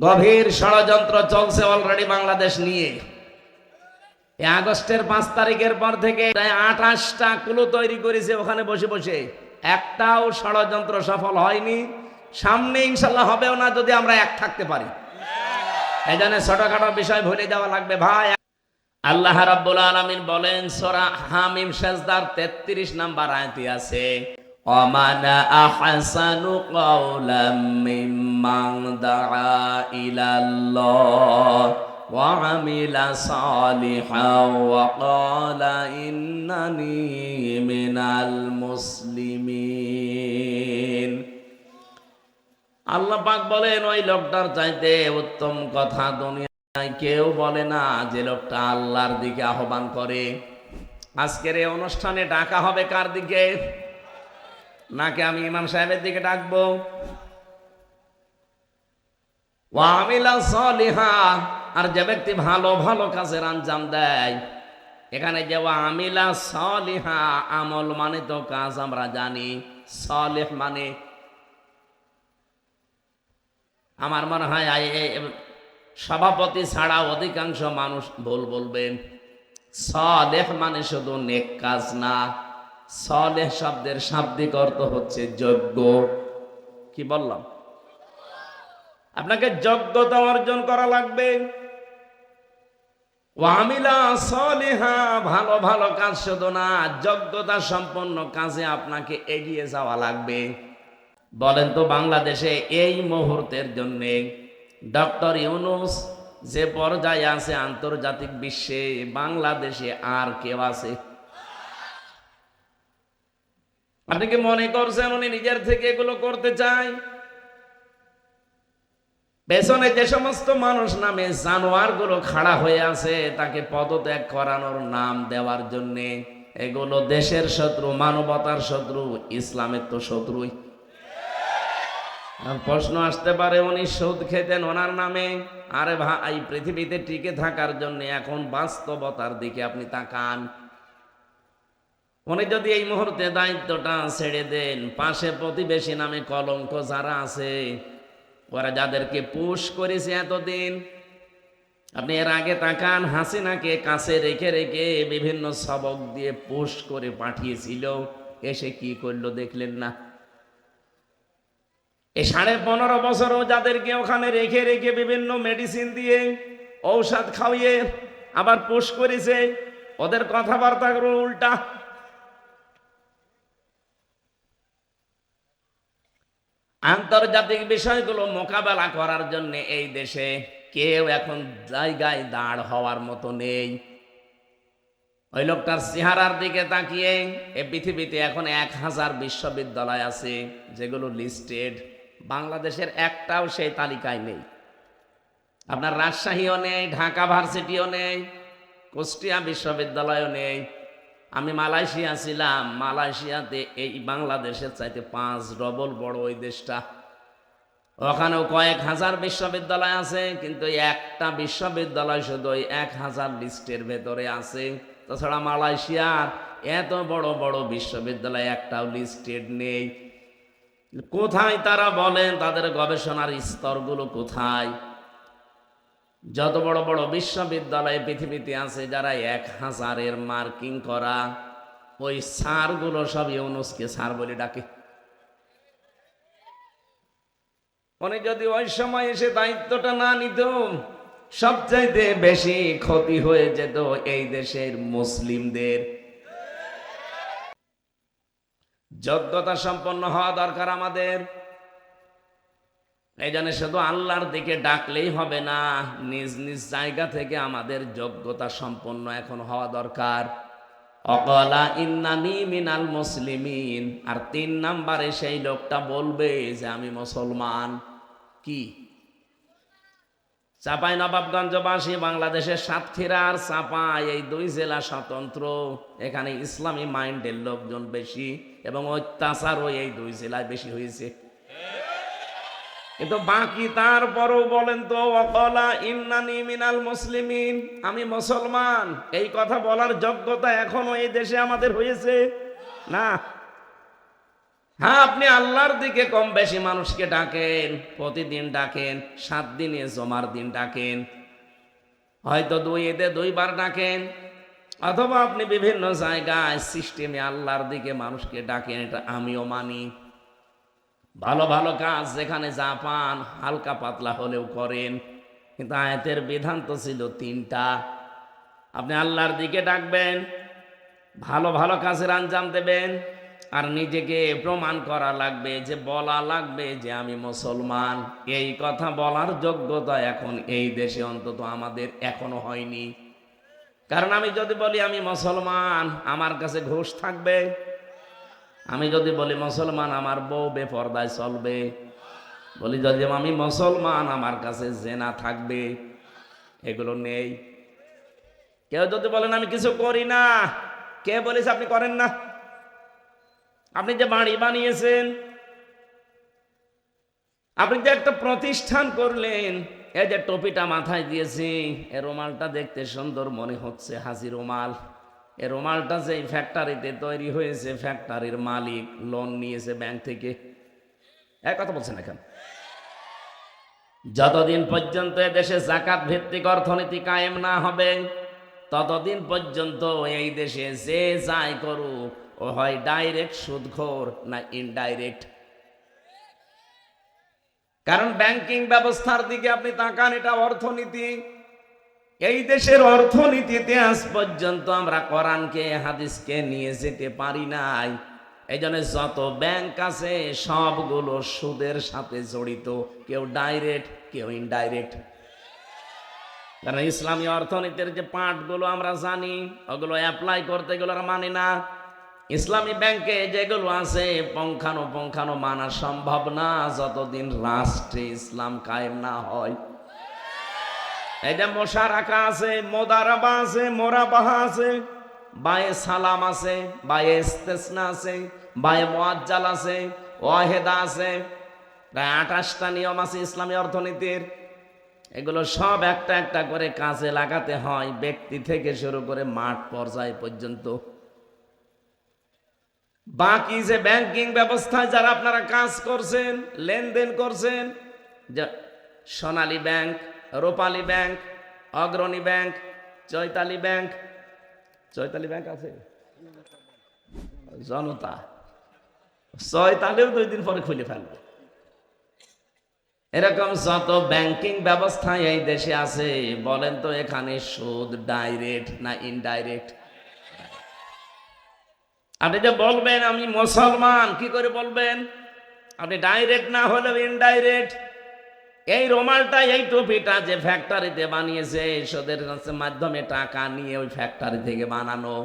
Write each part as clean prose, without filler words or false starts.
গভীর ষড়যন্ত্র চলছে অলরেডি বাংলাদেশ নিয়ে। এই আগস্টের 5 তারিখের পর থেকে প্রায় 28টা কুলো তৈরি করেছে ওখানে বসে বসে, একটাও ষড়যন্ত্র সফল হয়নি। সামনে ইনশাল্লাহ হবেও না যদি আমরা এক থাকতে পারি। এই জন্য ছোটখাটো বিষয় ভুলে যাওয়া লাগবে ভাই। আল্লাহ রাব্বুল আলামিন বলেন সূরা হামিম সিজদার 33 নাম্বার আয়াতে আছে, ওয়ামানা আহসানু কাওলাম মিম্মান দাআ ইলাল্লাহ ওয়া আমিলা সালিহান ওয়া ক্বালা ইন্নানি মিনাল মুসলিমিন। আল্লাহ পাক বলেন ওই লোকটার চাইতে উত্তম কথা দুনিয়ায় কেউ বলে না যে লোকটা আল্লাহর দিকে আহ্বান করে। আজকের এই অনুষ্ঠানে ডাকা হবে কার দিকে? নাকি আমি ইমাম সাহেবের দিকে ডাকবো? ওয়া আমিলা সালিহা, আর যে ব্যক্তি ভালো ভালো কাজের আঞ্জাম দেয়। এখানে যে ওয়া আমিলা সালিহা, আমল মানে তো কাজ আমরা জানি, সালেহ মানে আমার মনে হয় সভাপতি ছাড়া অধিকাংশ মানুষ ভুল বলবেন। সালেহ মানে শুধু নেক কাজ না, সালেহ শব্দের শাব্দিক অর্থ হচ্ছে যোগ্য। কি বললাম? আপনাকে যোগ্যতা অর্জন করা লাগবে। ওয়ামিলা সালিহা, ভালো ভালো কাজ শুধু না, যোগ্যতা সম্পন্ন কাজে আপনাকে এগিয়ে যাওয়া লাগবে। বলেন তো বাংলাদেশে এই মুহূর্তের জন্য ডক্টর ইউনূস যে পর্যায়ে আছে আন্তর্জাতিক বিশ্বে, বাংলাদেশে আর কেউ আছে? আপনি কি মনে করছেন উনি নিজের থেকে এগুলো করতে চায়? পেছনে যে সমস্ত মানুষ নামে জানোয়ার গুলো খাড়া হয়ে আছে তাকে পদত্যাগ করানোর নাম দেওয়ার জন্যে, এগুলো দেশের শত্রু, মানবতার শত্রু, ইসলামের তো শত্রুই। প্রশ্ন আসতে পারে উনি সুদ খেতেন ওনার নামে। আরে ভাই, পৃথিবীতে টিকে থাকার জন্য এখন বাস্তবতার দিকে আপনি তাকান। উনি যদি এই মুহূর্তে দায়িত্বটা ছেড়ে দেন, পাশে প্রতিবেশী নামে কলঙ্ক যারা আছে, ওরা যাদেরকে পুশ করেছে এতদিন, আপনি এর আগে তাকান, হাসিনাকে কাছে রেখে রেখে বিভিন্ন সবক দিয়ে পুশ করে পাঠিয়েছিল, এসে কি করলো দেখলেন না? এই 15.5 বছরও যাদেরকে ওখানে রেখে রেখে বিভিন্ন মেডিসিন দিয়ে ঔষধ খাওয়িয়ে আবার পুশ করেছে, ওদের কথাবার্তা উল্টা। আন্তর্জাতিক বিষয়গুলো মোকাবেলা করার জন্য এই দেশে কেউ এখন জায়গায় দাঁড় হওয়ার মতো নেই। ওই লোকটার চেহারার দিকে তাকিয়ে এই পৃথিবীতে এখন 1000 বিশ্ববিদ্যালয় আছে যেগুলো লিস্টেড, বাংলাদেশের একটাও সেই তালিকায় নেই। আপনার রাজশাহীও নেই, ঢাকা ভার্সিটিও নেই, কুষ্টিয়া বিশ্ববিদ্যালয়ও নেই। আমি মালয়েশিয়া ছিলাম, মালয়েশিয়াতে এই বাংলাদেশের চাইতে 5 ডবল বড় ওই দেশটা। ওখানেও কয়েক হাজার বিশ্ববিদ্যালয় আছে, কিন্তু একটা বিশ্ববিদ্যালয় শুধু ওই 1000 লিস্টের ভেতরে আছে। তাছাড়া মালয়েশিয়ার এত বড় বড় বিশ্ববিদ্যালয় একটাও লিস্টেড নেই। কোথায় তারা বলেন? তাদের গবেষণার স্তরগুলো কোথায়? যত বড় বড় বিশ্ববিদ্যালয় পৃথিবীতে আছে যারা 1000-এর মার্কিং করা, ওই স্যারগুলো সব ইউনূসকে স্যার বলে ডাকে। উনি যদি ওই সময় এসে দায়িত্বটা না নিত, সবচাইতে বেশি ক্ষতি হয়ে যেত এই দেশের মুসলিমদের। যোগ্যতা সম্পন্ন হওয়া দরকার আমাদের। এই জন্য শুধু আল্লাহর দিকে ডাকলেই হবে না, নিজ নিজ জায়গা থেকে আমাদের যোগ্যতা সম্পন্ন এখন হওয়া দরকার। অকলা ইন্নানি মিনাল মুসলিমিন। আর 3 নম্বরে সেই লোকটা বলবে যে আমি মুসলমান। কি? চাঁপাইনবাবগঞ্জবাসী, বাংলাদেশের সাতক্ষীরা আর চাঁপাই, এই 2 জেলা স্বতন্ত্র। এখানে ইসলামী মাইন্ডের লোকজন বেশি এবং অত্যাচারও এই 2 জেলায় বেশি হয়েছে। কিন্তু বাকি তারপরও বলেন তো, ওয়াকালা ইন্নানি মিনাল মুসলিমিন, আমি মুসলমান, এই কথা বলার যোগ্যতা এখনো এই দেশে আমাদের হয়েছে না। হ্যাঁ, আপনি আল্লাহর দিকে কম বেশি মানুষকে ডাকেন, প্রতিদিন ডাকেন, 7 দিনে জমার দিন ডাকেন, হয়তো 2 ঈদে 2 বার ডাকেন, অথবা আপনি বিভিন্ন জায়গায় সিস্টেমে আল্লাহর দিকে মানুষকে ডাকেন, এটা আমিও মানি। ভালো ভালো কাজ যেখানে যা পান হালকা পাতলা হলেও করেন, কিন্তু আয়াতের বিধান তো ছিল 3টা। আপনি আল্লাহর দিকে ডাকবেন, ভালো ভালো কাজের আঞ্জাম দেবেন, আর নিজেকে প্রমাণ করা লাগবে, যে বলা লাগবে যে আমি মুসলমান। এই কথা বলার যোগ্যতা এখন এই দেশে অন্তত আমাদের এখনো হয়নি। কারণ আমি যদি বলি আমি মুসলমান, আমার কাছে ঘুষ থাকবে। আমি যদি বলি মুসলমান, আমার বউ বেপরদায় চলবে। বলি যদি আমি মুসলমান, আমার কাছে জেনা থাকবে। এগুলো নেই। কেউ যদি বলেন আমি কিছু করি না, কে বলেছে আপনি করেন না? আপনি যে বাড়ি বানিয়েছেন, আপনি যে একটা প্রতিষ্ঠান করলেন, এই যে টুপিটা মাথায় দিয়েছি, এ রুমালটা দেখতে সুন্দর মনে হচ্ছে, হাসি রুমাল। এ রুমালটা যে ফ্যাক্টরিতে তৈরি হয়েছে, ফ্যাক্টরির মালিক লোন নিয়েছে ব্যাংক থেকে। এক কথা বলছেন এখন। যতদিন পর্যন্ত দেশে জাকাত ভিত্তিক অর্থনীতি কায়েম না হবে, ততদিন পর্যন্ত এই দেশে যে যাই করুক, ও হয় ডাইরেক্ট সুদখোর না ইনডাইরেক্ট। কারণ ব্যাংকিং ব্যবস্থার দিকে আপনি তাকান, এটা অর্থনীতি। এই দেশের অর্থনীতিতে আজ পর্যন্ত আমরা কোরআনকে হাদিসকে নিয়ে যেতে পারি নাই। এই জন্য যত ব্যাংক আছে সবগুলো সুদের সাথে জড়িত, কেউ ডাইরেক্ট কেউ ইনডাইরেক্ট। কারণ ইসলামী অর্থনীতির যে পার্টগুলো আমরা জানি, ওগুলো অ্যাপ্লাই করতে গেলে আমরা মানি না। ইসলামী ব্যাংকে যেগুলো আছে পঙ্খানো মানা সম্ভব না যতদিন রাষ্ট্রে ইসলাম কায়েম না হয়। এটা মশা রাখা আছে, মোদারাবা আছে, মোরাবাহা আছে, বায়ে সালাম আছে, বায়ে ইস্তেসনা আছে, বায়ে মুআজ্জাল আছে, ওয়াহেদা আছে। প্রায় 28টা নিয়ম আছে ইসলামী অর্থনীতির। এগুলো সব একটা একটা করে কাজে লাগাতে হয়, ব্যক্তি থেকে শুরু করে মাঠ পর্যায় পর্যন্ত। বাকি যে ব্যাংকিং ব্যবস্থায় যারা আপনারা কাজ করছেন, লেনদেন করছেন, সোনালী ব্যাংক, রূপালী ব্যাংক, অগ্রণী bank, Chaitali bank, Chaitali bank আছে, জনতা, চৈতালিও 2 দিন পরে খুলে ফেলবে। এরকম যত ব্যাংকিং ব্যবস্থা এই দেশে আছে, বলেন তো এখানে সুদ ডাইরেক্ট না ইনডাইরেক্ট? আপনি যে বলবেন আমি মুসলমান, কি করে বলবেন? আপনি ডাইরেক্ট না হলেও ইনডাইরেক্ট। এই রুমালটা, এই টুপিটা যে ফ্যাক্টরিতে বানিয়েছে, সুদের মাধ্যমে টাকা নিয়ে ওই ফ্যাক্টরি থেকে বানানো।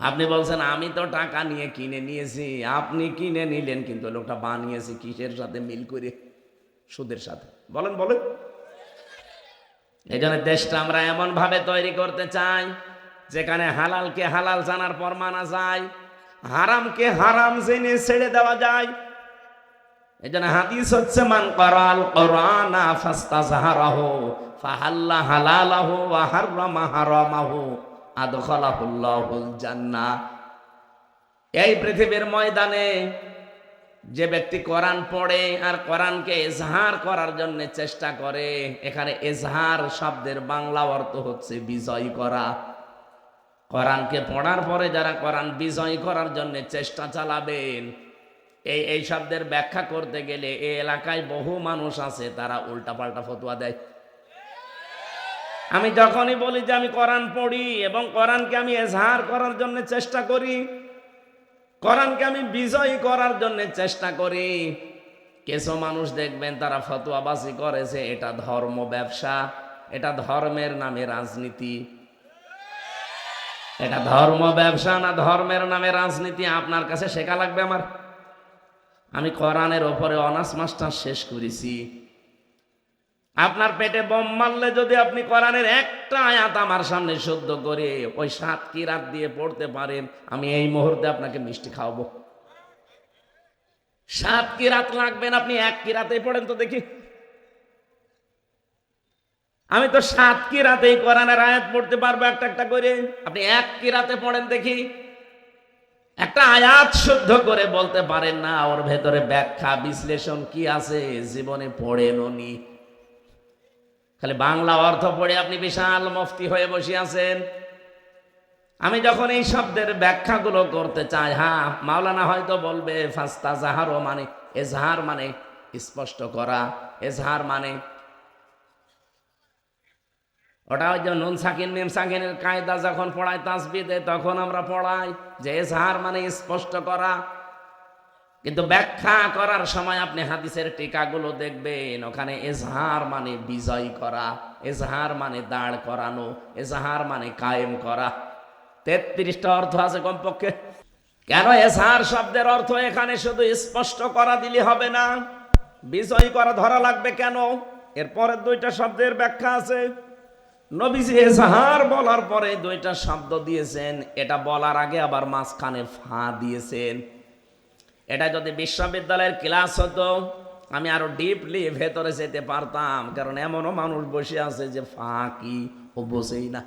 আপনি বলছেন আমি তো টাকা নিয়ে কিনে নিয়েছি। আপনি কিনে নিলেন, কিন্তু লোকটা বানিয়েছে কিসের সাথে? মিল করে, সুদের সাথে। বলেন বলেন। এই জন্য দেশটা আমরা এমন ভাবে তৈরি করতে চাই যেখানে হালালকে হালাল জানার পর মানা যায়, হারামকে হারাম জেনে ছেড়ে দেওয়া যায়। এই জন্য হাদিস হচ্ছে মান ক্বারাল কুরআনা ফাস্তাযহারাহু ফাহাল্লা হালালাহু ওয়া হাররামা হারামাহু আদখালাহুল্লাহুল জান্নাহ। এই পৃথিবীর ময়দানে যে ব্যক্তি কোরআন পড়ে আর কোরআনকে ইজহার করার জন্য চেষ্টা করে, এখানে ইজহার শব্দের বাংলা অর্থ হচ্ছে বিজয় করা। কোরআনকে পড়ার পরে যারা কোরআন বিজয় করার জন্য চেষ্টা চালাবেন, এই শব্দের ব্যাখ্যা করতে গেলে এই এলাকায় বহু মানুষ আছে, তারা উল্টাপাল্টা ফতোয়া দেয়। আমি যখনই বলি যে আমি কোরআন পড়ি এবং কোরআনকে আমি ইজহার করার জন্য চেষ্টা করি, কোরআনকে আমি বিজয় করার জন্য চেষ্টা করি, কিছু মানুষ দেখবেন তারা ফতোয়াবাজি করেছে এটা ধর্ম ব্যবসা, এটা ধর্মের নামে রাজনীতি। এটা ধর্ম ব্যবসা না ধর্মের নামে রাজনীতি আপনার কাছে শেখা লাগবে আমার? আমি কোরআনের ওপরে অনার্স মাস্টার শেষ করেছি। আপনার পেটে বোম মারলে যদি আপনি কোরআনের একটা আয়াত আমার সামনে শুদ্ধ করে ওই 7 কিরাত দিয়ে পড়তে পারেন, আমি এই মুহূর্তে আপনাকে মিষ্টি খাওয়াবো। 7 কিরাত লাগবেন, আপনি 1 কিরাতেই পড়েন তো দেখি। আমি তো 7 কিরাতেই কোরআনের আয়াত পড়তে পারবো একটা একটা করে, আপনি 1 কিরাতে পড়েন দেখি। একটা আয়াত শুদ্ধ করে বলতে পারেন না, ওর ভেতরে ব্যাখ্যা বিশ্লেষণ কি আছে জীবনে পড়েননি। খালি বাংলা অর্থ পড়ে আপনি বিশাল মুফতি হয়ে বসে আছেন। আমি যখন এই শব্দের ব্যাখ্যাগুলো করতে চাই, হ্যাঁ মাওলানা হয়তো বলবে ফাস্তা জাহারও মানে এজহার মানে স্পষ্ট করা, এজহার মানে ওটা ওই যে নুন সাকিন মিম সাকিনের কায়দা যখন পড়ায় তাসবিদে তখন আমরা পড়াই যে এজহার মানে স্পষ্ট করা। কিন্তু ব্যাখ্যা করার সময় আপনি হাদিসের টিকাগুলো দেখবেন, ওখানে এজহার মানে বিজয় করা, এজহার মানে দাঁড় করানো, এজহার মানে কায়েম করা। 33টা অর্থ আছে কমপক্ষে। কেন এজহার শব্দের অর্থ এখানে শুধু স্পষ্ট করা দিলে হবে না, বিজয় করা ধরা লাগবে কেন? এর পরের 2টা শব্দের ব্যাখ্যা আছে। নবীজি এজহার বলার পরে 2টা শব্দ দিয়েছেন, এটা বলার আগে আবার মাঝখানে ফা দিয়েছেন। এটা যদি বিশ্ববিদ্যালয়ের ক্লাস হতো আমি আরো ডিপলি ভেতরে যেতে পারতাম, কারণ এমনও মানুষ বসে আছে যে ফা কি ও বোঝেই না।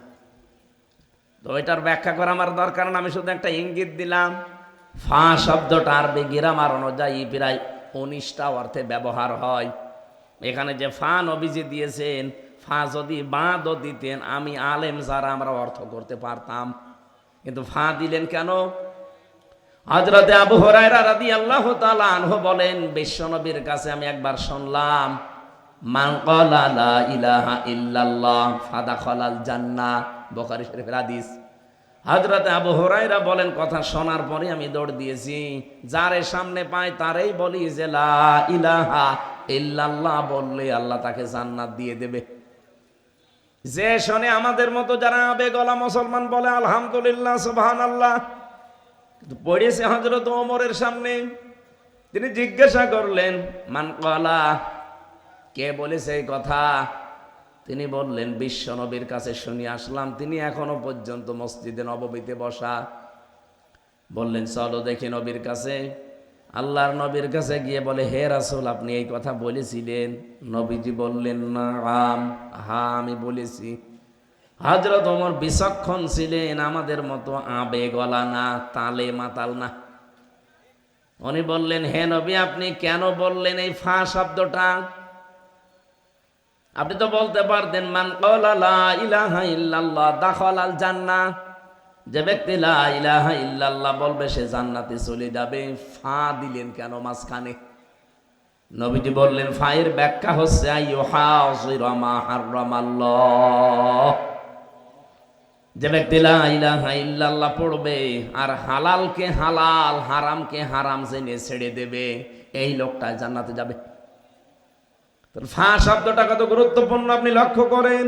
তো এটার ব্যাখ্যা করা আমার দরকার না, আমি শুধু একটা ইঙ্গিত দিলাম। ফা শব্দটা আরবি গ্রামার অনুযায়ী প্রায় 19টা অর্থে ব্যবহার হয়। এখানে যে ফা নবীজি দিয়েছেন, ফা যদি বাঁধও দিতেন আমি আলেম যারা আমরা অর্থ করতে পারতাম, কিন্তু ফা দিলেন কেন? হযরতে আবু হুরায়রা রাদিয়াল্লাহু তাআলা আনহু বলেন, বিশ্বনবীর কাছে আমি একবার শুনলাম মান ক্বালা লা ইলাহা ইল্লাল্লাহ ফাদাখালাল জান্নাহ, বুখারী শরীফের হাদিস। হযরতে আবু হুরায়রা বলেন, কথা শোনার পরে আমি দৌড় দিয়েছি, যারে সামনে পাই তারেই বলি যে লা ইলাহা ইল্লাল্লাহ বললে আল্লাহ তাকে জান্নাত দিয়ে দেবে। যে শোনে আমাদের মতো যারা আবেগলা মুসলমান বলে আলহামদুলিল্লাহ সুবহানাল্লাহ, কিন্তু পড়েছে হযরত ওমরের সামনে। তিনি জিজ্ঞাসা করলেন মান ক্বালা, কে বলেছে এই কথা? তিনি বললেন বিশ্ব নবীর কাছে শুনে আসলাম, তিনি এখনো পর্যন্ত মসজিদে নববীতে বসা। বললেন চলো দেখি নবীর কাছে। আল্লাহর নবীর কাছে গিয়ে বলে, হে রাসূল আপনি এই কথা বলেছিলেন? নবীজি বললেন নাম, হ্যাঁ আমি বলেছি। হযরত ওমর বিচক্ষণ ছিলেন, আমাদের মতো আবেগলা না, তালে মাতাল না। উনি বললেন, হে নবী আপনি কেন বললেন এই ফা শব্দটা? আপনি তো বলতে পারতেন মান ক্বালা লা ইলাহা ইল্লাল্লাহ দাখালাল জান্নাহ, যে ব্যক্তি লা ইলাহা ইল্লাল্লাহ বলবে সে জান্নাতে চলে যাবে। ফা দিলেন কেন মাঝখানে? নবীজি বললেন ফা এর ব্যাখ্যা হচ্ছে আইয়ুহাযিরা মা হারামাল্লাহ, যে ব্যক্তি লা ইলাহা ইল্লাল্লাহ পড়বে আর হালালকে হালাল হারামকে হারাম জেনে ছেড়ে দেবে, এই লোকটা জান্নাতে যাবে। ফা শব্দটা কত গুরুত্বপূর্ণ আপনি লক্ষ্য করেন।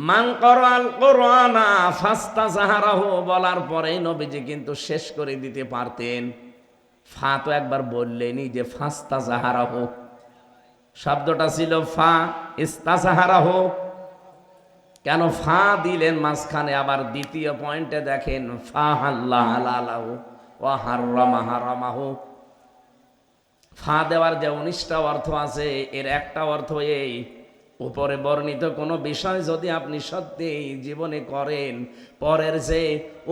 মান ক্বারাল কুরআনা ফাস্তাযহারাহু বলার পরে নবীজি কিন্তু শেষ করে দিতে পারতেন। ফা তো একবার বললেনই যে ফাস্তাযহারাহু, শব্দটা ছিল ফা, ইস্তাযহারাহু। কেন ফা দিলেন মাঝখানে? আবার দ্বিতীয় পয়েন্টে দেখেন ফা হাল্লা হালালাহু ওয়া হাররামা হারামাহু। ফা দেওয়ার যে 19টা অর্থ আছে, এর একটা অর্থ এই, উপরে বর্ণিত কোনো বিষয় যদি আপনি সত্যি জীবনে করেন, পরের যে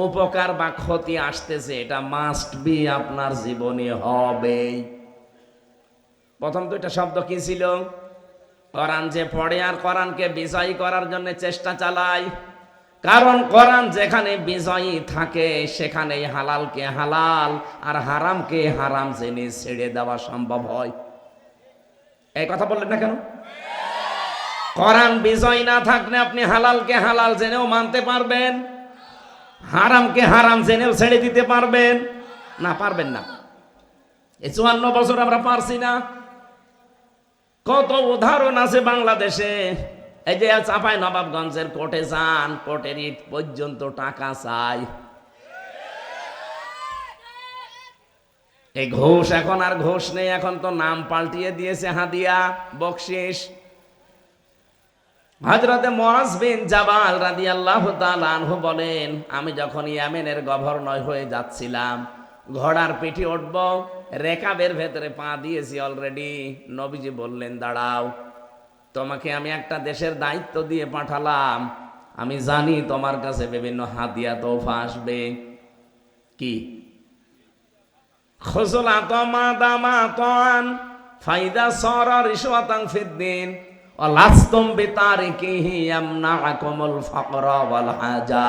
উপকার বা ক্ষতি আসতেছে এটা মাস্ট বি আপনার জীবনে হবেই। প্রথম 2টা শব্দ কি ছিল? কোরআন যে পড়ে আর কোরআনকে বিজয়ী করার জন্য চেষ্টা চালায়, কারণ কোরআন যেখানে বিজয়ী থাকে সেখানেই হালালকে হালাল আর হারামকে হারাম জেনে ছেড়ে দেওয়া সম্ভব হয়। এই কথা বললেন না কেন? কোরআন বিজয় না থাকলে আপনি হালালকে হালাল জেনেও মানতে পারবেন, হারামকে হারাম জেনেও ছেড়ে দিতে পারবেন না? পারবেন না। এই 54 বছর আমরা পারছি না। কত উদাহরণ আছে বাংলাদেশে। এই যে চাপাই নবাবগঞ্জের কোর্টে যান, কোর্টের ইট পর্যন্ত টাকা চাই। এই ঘুষ এখন আর ঘুষ নেই, এখন তো নাম পাল্টিয়ে দিয়েছে হাদিয়া, বকশিস। হযরতে মুআজ বিন জাবাল রাদিয়াল্লাহু তাআলা আনহু বলেন, আমি যখন ইয়েমেনের গভর্নর হয়ে যাচ্ছিলাম, ঘোড়ার পিঠে উঠব, রেকাবের ভেতরে পা দিয়েছি অলরেডি। নবীজি বললেন দাঁড়াও, তোমাকে আমি একটা দেশের দায়িত্ব দিয়ে পাঠালাম, আমি জানি তোমার কাছে বিভিন্ন হাদিয়া তোফা আসবে। কি খুজলাত মাদামাতান ফাইদা সরা রিশওয়াতান ফিদ্দিন ওয়া লাস্তুম বিতারিকিহি ইয়ামনাকুমুল ফাকরা ওয়াল হাজা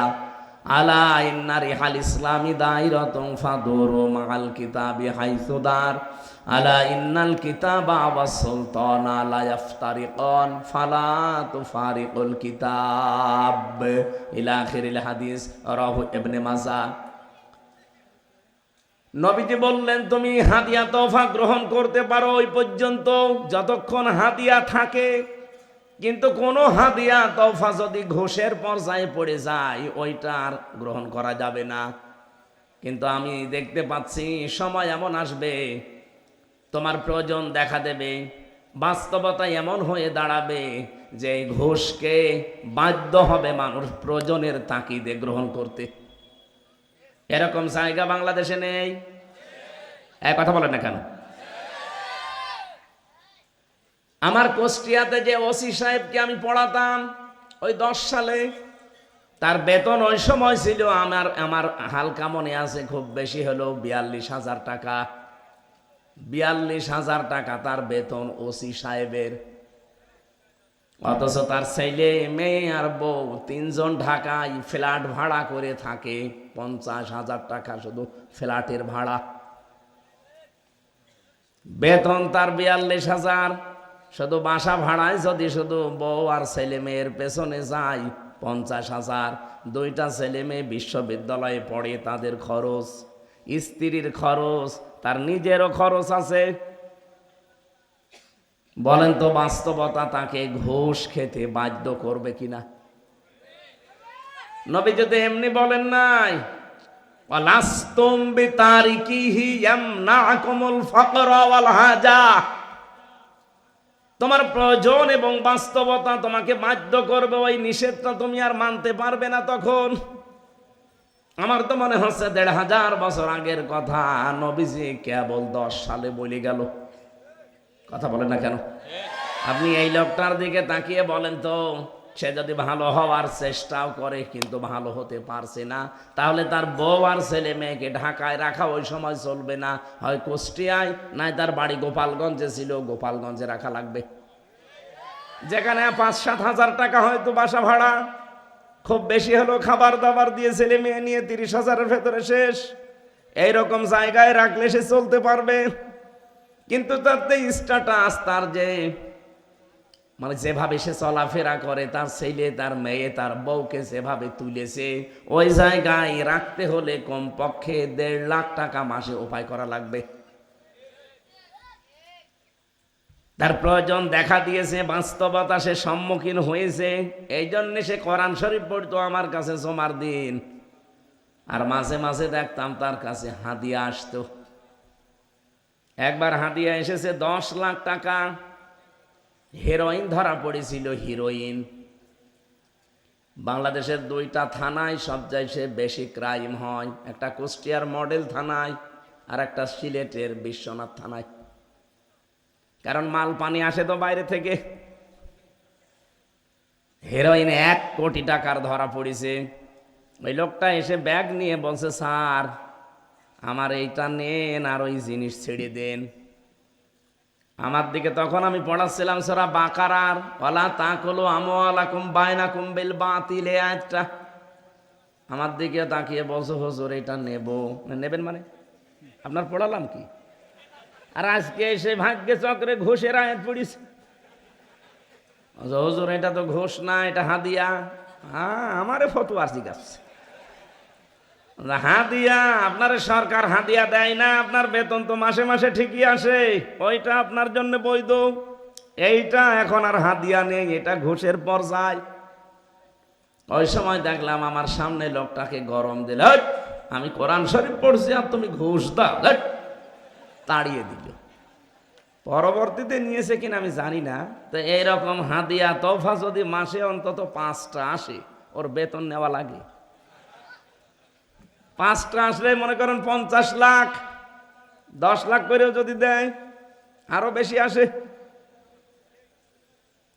আলা ইন্না রিহাল ইসলামি দাইরাতুন ফাদুরু মাআল কিতাবি হাইসু দার আলা ইন্নাল কিতাবা ওয়াস সুলতানা লা ইফতারিকান ফালা তুফারিকুল কিতাব ইলা আখিরিল হাদিস রাহু ইবনে মাজাহ। নবীজি বললেন তুমি হাদিয়া তোফা গ্রহণ করতে পারো ওই পর্যন্ত যতক্ষণ হাদিয়া থাকে, কিন্তু কোনো হাদিয়া তোফা যদি ঘোষের পর্যায়ে পড়ে যায় ওইটা আর গ্রহণ করা যাবে না। কিন্তু আমি দেখতে পাচ্ছি সময় এমন আসবে তোমার প্রয়োজন দেখা দেবে, বাস্তবতা এমন হয়ে দাঁড়াবে যে ঘোষকে বাধ্য হবে মানুষ প্রয়োজনের তাকিদে গ্রহণ করতে। এরকম জায়গা বাংলাদেশে নেই? এক কথা বলেন না কেন? আমার কুষ্টিয়াতে যে ওসি সাহেবকে আমি পড়াতাম ওই 10 সালে, তার বেতন ওই সময় ছিল আমার হালকা মনে আছে খুব বেশি হলো 42,000 টাকা। 42,000 টাকা তার বেতন ওসি সাহেবের। অথচ তার ছেলে মেয়ে আর বউ 3 জন ঢাকায় ফ্ল্যাট ভাড়া করে থাকে। 50,000 টাকা শুধু ফ্ল্যাটের ভাড়া। বেতন তার 42,000, শুধু বাসা ভাড়ায় যদি শুধু বউ আর ছেলে মেয়ের পেছনে যায় 50,000। 2টা ছেলে মেয়ে বিশ্ববিদ্যালয়ে পড়ে, তাদের খরচ, স্ত্রীর খরচ, তার নিজেরও খরচ আছে। বলেন তো বাস্তবতা তাকে ঘুষ খেতে বাধ্য করবে কিনা? নবী যদি এমনি বলেন নাই ওয়ালাস্তুম বিতারিকিহি ইয়ামনাকুমুল ফাকরা ওয়াল হাজা, তোমার প্রয়োজন এবং বাস্তবতা তোমাকে বাধ্য করবে, ওই নিষেধটা তুমি আর মানতে পারবে না। তখন আমার তো মনে হচ্ছে 1500 বছর আগের কথা নবীজি কেবল 10 সালে বলে গেল। কথা বলেন না কেন? আপনি এই লোকটার দিকে তাকিয়ে বলেন তো, সে যদি ভালো হওয়ার চেষ্টাও করে কিন্তু ভালো হতে পারছে না, তাহলে তার বউ আর ছেলে মেয়েকে ঢাকায় রাখা ওই সময় চলবে না, হয় কুষ্টিয়ায়, নাই তার বাড়ি গোপালগঞ্জে ছিল, গোপালগঞ্জে রাখা লাগবে, যেখানে 5-7 হাজার টাকা হয়তো বাসা ভাড়া, খুব বেশি হলো খাবার দাবার দিয়ে ছেলে মেয়ে নিয়ে 30,000-এর ভেতরে শেষ। এইরকম জায়গায় রাখলে সে চলতে পারবে। কিন্তু তার স্ট্যাটাস, তার যে মানে যেভাবে সে চলাফেরা করে, তার ছেলে তার মেয়ে তার বউকে যেভাবে তুলেছে, ওই জায়গায় রাখতে হলে কমপক্ষে 1.5 লাখ টাকা মাসে উপায় করা লাগবে। তার প্রয়োজন দেখা দিয়েছে, বাস্তবতা সে সম্মুখীন হয়েছে, এই জন্য সে কোরআন শরীফ পড়তো আমার কাছে জমার দিন, আর মাঝে মাঝে দেখতাম তার কাছে হাদিয়া আসতো। একবার হাদিয়া এসেছে 10 লাখ টাকা। হেরোইন ধরা পড়েছিল, হিরোইন। বাংলাদেশের 2টা থানায় সবচেয়ে বেশি ক্রাইম হয়, একটা কুষ্টিয়ার মডেল থানায় আর একটা সিলেটের বিশ্বনাথ থানায়। কারণ মাল পানি আসে তো বাইরে থেকে। হেরোইন 1 কোটি টাকার ধরা পড়েছে। ওই লোকটা এসে ব্যাগ নিয়ে বলছে, স্যার আমার এইটা নেন আর ওই জিনিস ছেড়ে দেন। আমার দিকে তখন আমি পড়াচ্ছিলাম সূরা বাকারার ওয়ালা তাকুলু আমওয়ালাকুম বাইনাকুম বিল বাতিল, আয়াতটা। আমার দিকে তাকিয়ে বলছে, হুজুর এটা নেবেন মানে আপনার পড়ালাম কি? আর আজকে এসে ভাগ্যে চক্রে ঘুষের আয়াত পড়িস। হুজুর এটা তো ঘুষ না, এটা হাদিয়া। হ্যাঁ, আমারে ফতোয়া জিজ্ঞাসা, হাদিয়া আপনার সরকার হাদিয়া দেয় না, আপনার বেতন তো মাসে মাসে ঠিকই আসে, ওইটা আপনার জন্য বৈধ। এইটা এখন আর হাদিয়া নেই, এটা ঘুষের পর্যায়। ওই সময় দেখলাম আমার সামনে লোকটাকে গরম দিল, আমি কোরআন শরীফ পড়ছি আর তুমি ঘুষ দাও, তাড়িয়ে দিল। পরবর্তীতে নিয়েছে কিনা আমি জানি না। তো এইরকম হাদিয়া তোফা যদি মাসে অন্তত 5টা আসে, ওর বেতন নেওয়া লাগে। 5টা আসলে মনে করেন 50 লাখ, 10 লাখ করেও যদি দেয় আরো বেশি আসে।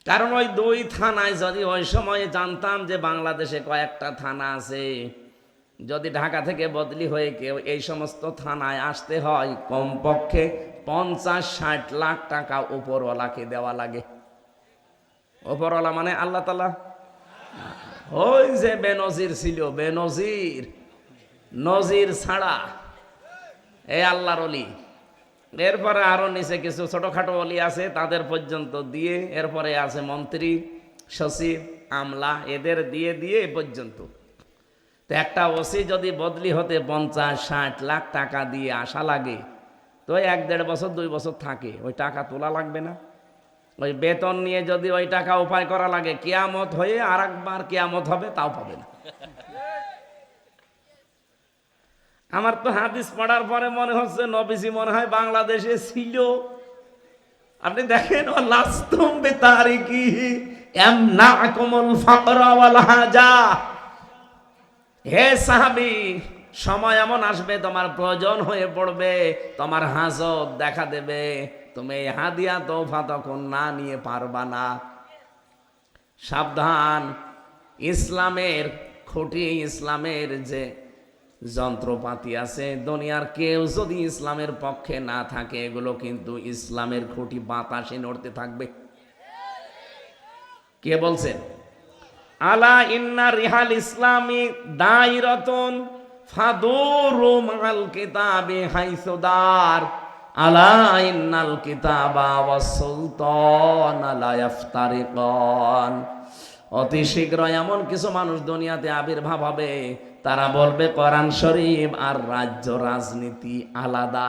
কারণ ওই 2 থানায় যদি ওই সময়ে জানতাম যে বাংলাদেশে কয়েকটা থানা আছে, যদি ঢাকা থেকে বদলি হয়ে কেউ এই সমস্ত থানায় আসতে হয় কমপক্ষে 50-60 লাখ টাকা উপরওয়ালাকে দেওয়া লাগে। উপরওয়ালা মানে আল্লাহ তাআলা। ওই যে বেনজির ছিল, বেনজির, নজির ছাড়া এই আল্লাহর ওলি। এরপরে আরো নিচে কিছু ছোটখাটো ওলি আছে, তাদের পর্যন্ত দিয়ে, এরপরে আছে মন্ত্রী, সচিব, আমলা, এদের দিয়ে দিয়ে এ পর্যন্ত। তো একটা ওসি যদি বদলি হতে 50-60 লাখ টাকা দিয়ে আসা লাগে, তো 1-1.5 বছর 2 বছর থাকে, ওই টাকা তোলা লাগবে না? ওই বেতন নিয়ে যদি ওই টাকা উপায় করা লাগে, কিয়ামত হয়ে আর একবার কিয়ামত হবে, তাও পাবে না। আমার তো হাদিস পড়ার পরে মনে হচ্ছে নবীজি মনে হয় বাংলাদেশে ছিল। আপনি দেখেন, ও লাস্তুম বিতারিকি ইয়ামনাকুমুল ফাকরা ওয়াল হাজা। হে সাহাবী, সময় এমন আসবে তোমার প্রয়োজন হয়ে পড়বে, তোমার হাজত দেখা দেবে, তুমি এই হাদিয়া তোফা তখন না নিয়ে পারবা না। সাবধান, ইসলামের খুঁটি, ইসলামের যে যন্ত্রপাতি আছে, দুনিয়ার কেউ যদি ইসলামের পক্ষে না থাকে, এগুলো কিন্তু ইসলামের খুঁটি বাতাসে নড়তে থাকবে। কে বলছেন? আলা ইন্না রিহাল ইসলামি দাইরাতুন ফাদুরু মাল কিতাবি হাইসুদার। আলা ইন্নাল কিতাবা ওয়াস সুলতান লা ইফতারিকান। অতি শীঘ্র এমন কিছু মানুষ দুনিয়াতে আবির্ভাব হবে, তারা বলবে কোরআন শরীফ আর রাজ্য রাজনীতি আলাদা।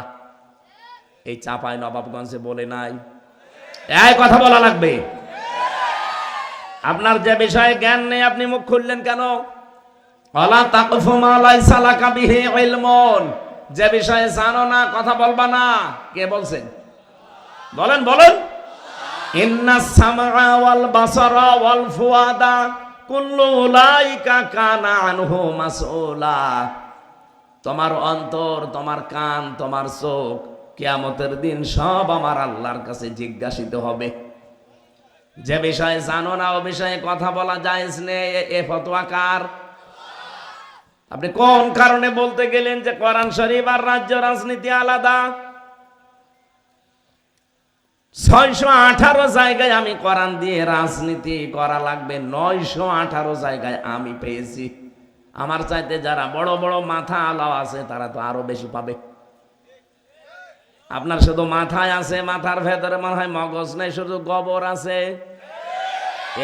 এই চাপাই নবাবগঞ্জে বলে নাই? এই কথা বলা লাগবে। আপনার যে বিষয়ে জ্ঞান নেই, আপনি মুখ খুললেন কেন? ওয়ালা তাকফু মা লাইসা লাকা বিহি ইলমুন। যে বিষয়ে জানো না, কথা বলবা না। কে বলছেন? বলেন বলেন। ইন্নাস সামআ ওয়াল বাসারা ওয়াল ফুআদা কুল্লু উলাইকা কানা আনহু মাসউলা। তোমার অন্তর, তোমার কান, তোমার চোখ কিয়ামতের দিন সব আমার আল্লাহর কাছে জিজ্ঞাসিত হবে। যে বিষয়ে জানো না, ও বিষয়ে কথা বলা জায়েজ নেই। এ ফতোয়া কার? আপনি কোন কারণে বলতে গেলেন যে কোরআন শরীফ আর রাজ্য রাজনীতি আলাদা? 618 জায়গায় আমি কোরআন দিয়ে রাজনীতি করা লাগবে, 918 জায়গায় আমি পেয়েছি। আমার চাইতে যারা বড় বড় মাথা আলাও আছে, তারা তো আরো বেশি পাবে। আপনার শুধু মাথায় আছে, মাথার ভেতরে মনে হয় মগজ নেই, শুধু গোবর আছে।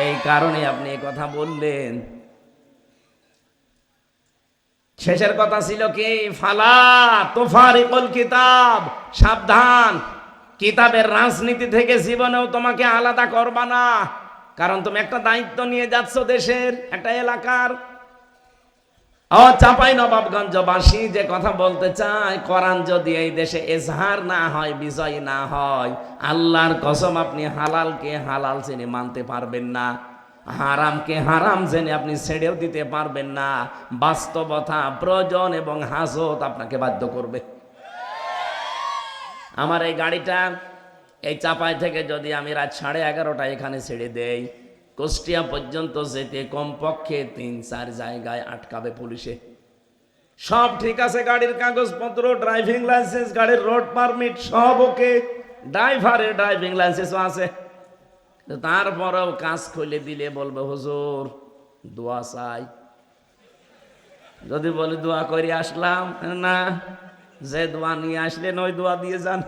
এই কারণে আপনি এই কথা বললেন। শেষের কথা ছিল কি? ফালা তুফারিকুল কিতাব। সাবধান, কিতাবের রাজনীতি থেকে জীবনেও তোমাকে আলাদা করবা না। কারণ তুমি একটা দায়িত্ব নিয়ে যাচ্ছ, দেশের একটা এলাকার। ও চাপাই নবাবগঞ্জবাসী, যে কথা বলতে চাই, কোরআন যদি এই দেশে এজহার না হয়, বিজয় না হয়, আল্লাহর কসম আপনি হালালকে হালাল জেনে মানতে পারবেন না, হারামকে হারাম জেনে আপনি ছেড়েও দিতে পারবেন না। বাস্তবতা, প্রয়োজন এবং হাজত আপনাকে বাধ্য করবে। আমার এই গাড়িটা এই চাপাই থেকে যদি আমি রাত 11:30টায় এখানে ছেড়ে দেই, কুষ্টিয়া পর্যন্ত যেতে কমপক্ষে 3-4 জায়গায় আটকাবে পুলিশে। সব ঠিক আছে, গাড়ির কাগজপত্র, ড্রাইভিং লাইসেন্স, গাড়ির রোড পারমিট সব ওকে, ড্রাইভারের ড্রাইভিং লাইসেন্সও আছে। তারপরেও কাজ খুলে দিলে বলবে হুজুর দোয়া চাই। যদি বলি দোয়া করে আসলাম, না, যে দোয়া নিয়ে আসলেন ওই দোয়া দিয়ে যান।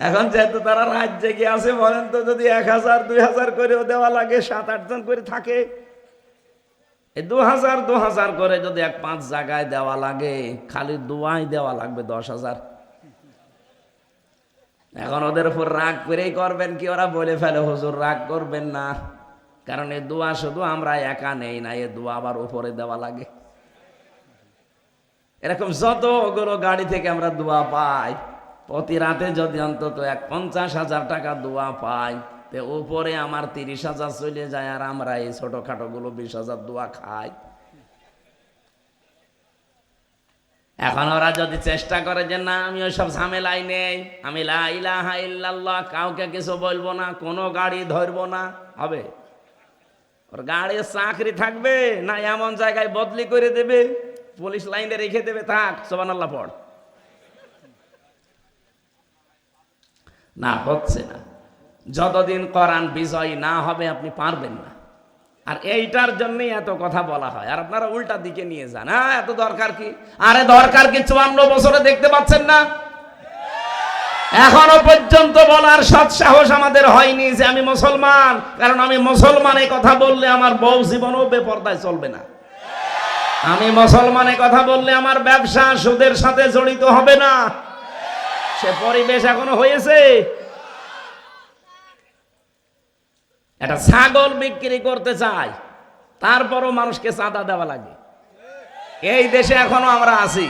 এখন যেহেতু তারা রাজ্যে গিয়ে আছে, বলেন তো, যদি 1000-2000 করেও দেওয়া লাগে, 7-8 জন করে থাকে, এই 2000 করে যদি 1-5 জায়গায় দেওয়া লাগে, খালি দোয়াই দেওয়া লাগবে 10,000। এখন ওদের উপর রাগ করেই করবেন কি? ওরা বলে ফেলে হুজুর রাগ করবেন না, কারণ এই দোয়া শুধু আমরা একা নেই না, এই দোয়া আবার উপরে দেওয়া লাগে। এরকম যতগুলো গাড়ি থেকে আমরা দোয়া পাই, প্রতি রাতে যদি অন্তত 50,000 টাকা দোয়া পাই, তো উপরে আমার 30,000 চলে যায়, আর আমরা এই ছোটখাটো গুলো 20,000 দোয়া খাই। এখন ওরা যদি চেষ্টা করে যে না, আমি ওইসব ঝামেলাই নেই, আমি লা ইলাহা ইল্লাল্লাহ, কাউকে কিছু বলবো না, কোনো গাড়ি ধরবো না, হবে? ওর গাড়ির চাকরি থাকবে না এমন জায়গায় বদলি করে দেবে, পুলিশ লাইনে রেখে দেবে, থাক সুবহানাল্লাহ পড়। না, হচ্ছে না। যতদিন কোরআন বিজয় না হবে আপনি পারবেন না। আর এইটার জন্যই এত কথা বলা হয়, আর আপনারা উল্টা দিকে নিয়ে যান। হ্যাঁ, এত দরকার কি? আরে দরকার কি 54 বছরে দেখতে পাচ্ছেন না? এখনো পর্যন্ত বলার সৎ সাহস আমাদের হয়নি যে আমি মুসলমান, কারণ আমি মুসলমান এই কথা বললে আমার বউ জীবনও বেপরদায় চলবে না। আমি মুসলমান এই কথা বললে আমার ব্যবসা সুদের সাথে জড়িত হবে না। সে পরিবেশ এখনো হয়েছে। একটা ছাগল বিক্রি করতে চাই, তারপরও মানুষকে চাঁদা দেওয়া লাগে। এই দেশে এখনো আমরা আছি।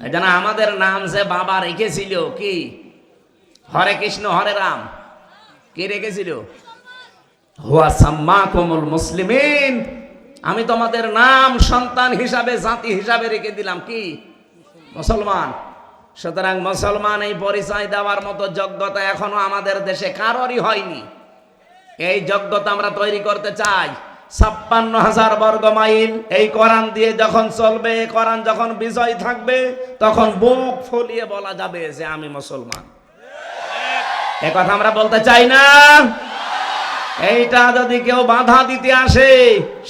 এই জন্য আমাদের নাম যে বাবা রেখেছিল কি, হরে কৃষ্ণ হরে রাম, কি রেখেছিল? হুয়া সাম্মাকুমুল মুসলিমিন। আমি তোমাদের নাম সন্তান হিসাবে, জাতি হিসাবে রেখে দিলাম কি, মুসলমান। সুতরাং মুসলমান এই পরিচয় দেওয়ার মতো যোগ্যতা এখনো আমাদের দেশে কারোরই হয়নি। এই যোগ্যতা আমরা তৈরি করতে চাই। 56,000 বর্গ মাইল এই কোরআন দিয়ে যখন চলবে, কোরআন যখন বিজয় থাকবে, তখন বুক ফুলিয়ে বলা যাবে যে আমি মুসলমান। এ কথা আমরা বলতে চাই না। এইটা যদি কেউ বাধা দিতে আসে,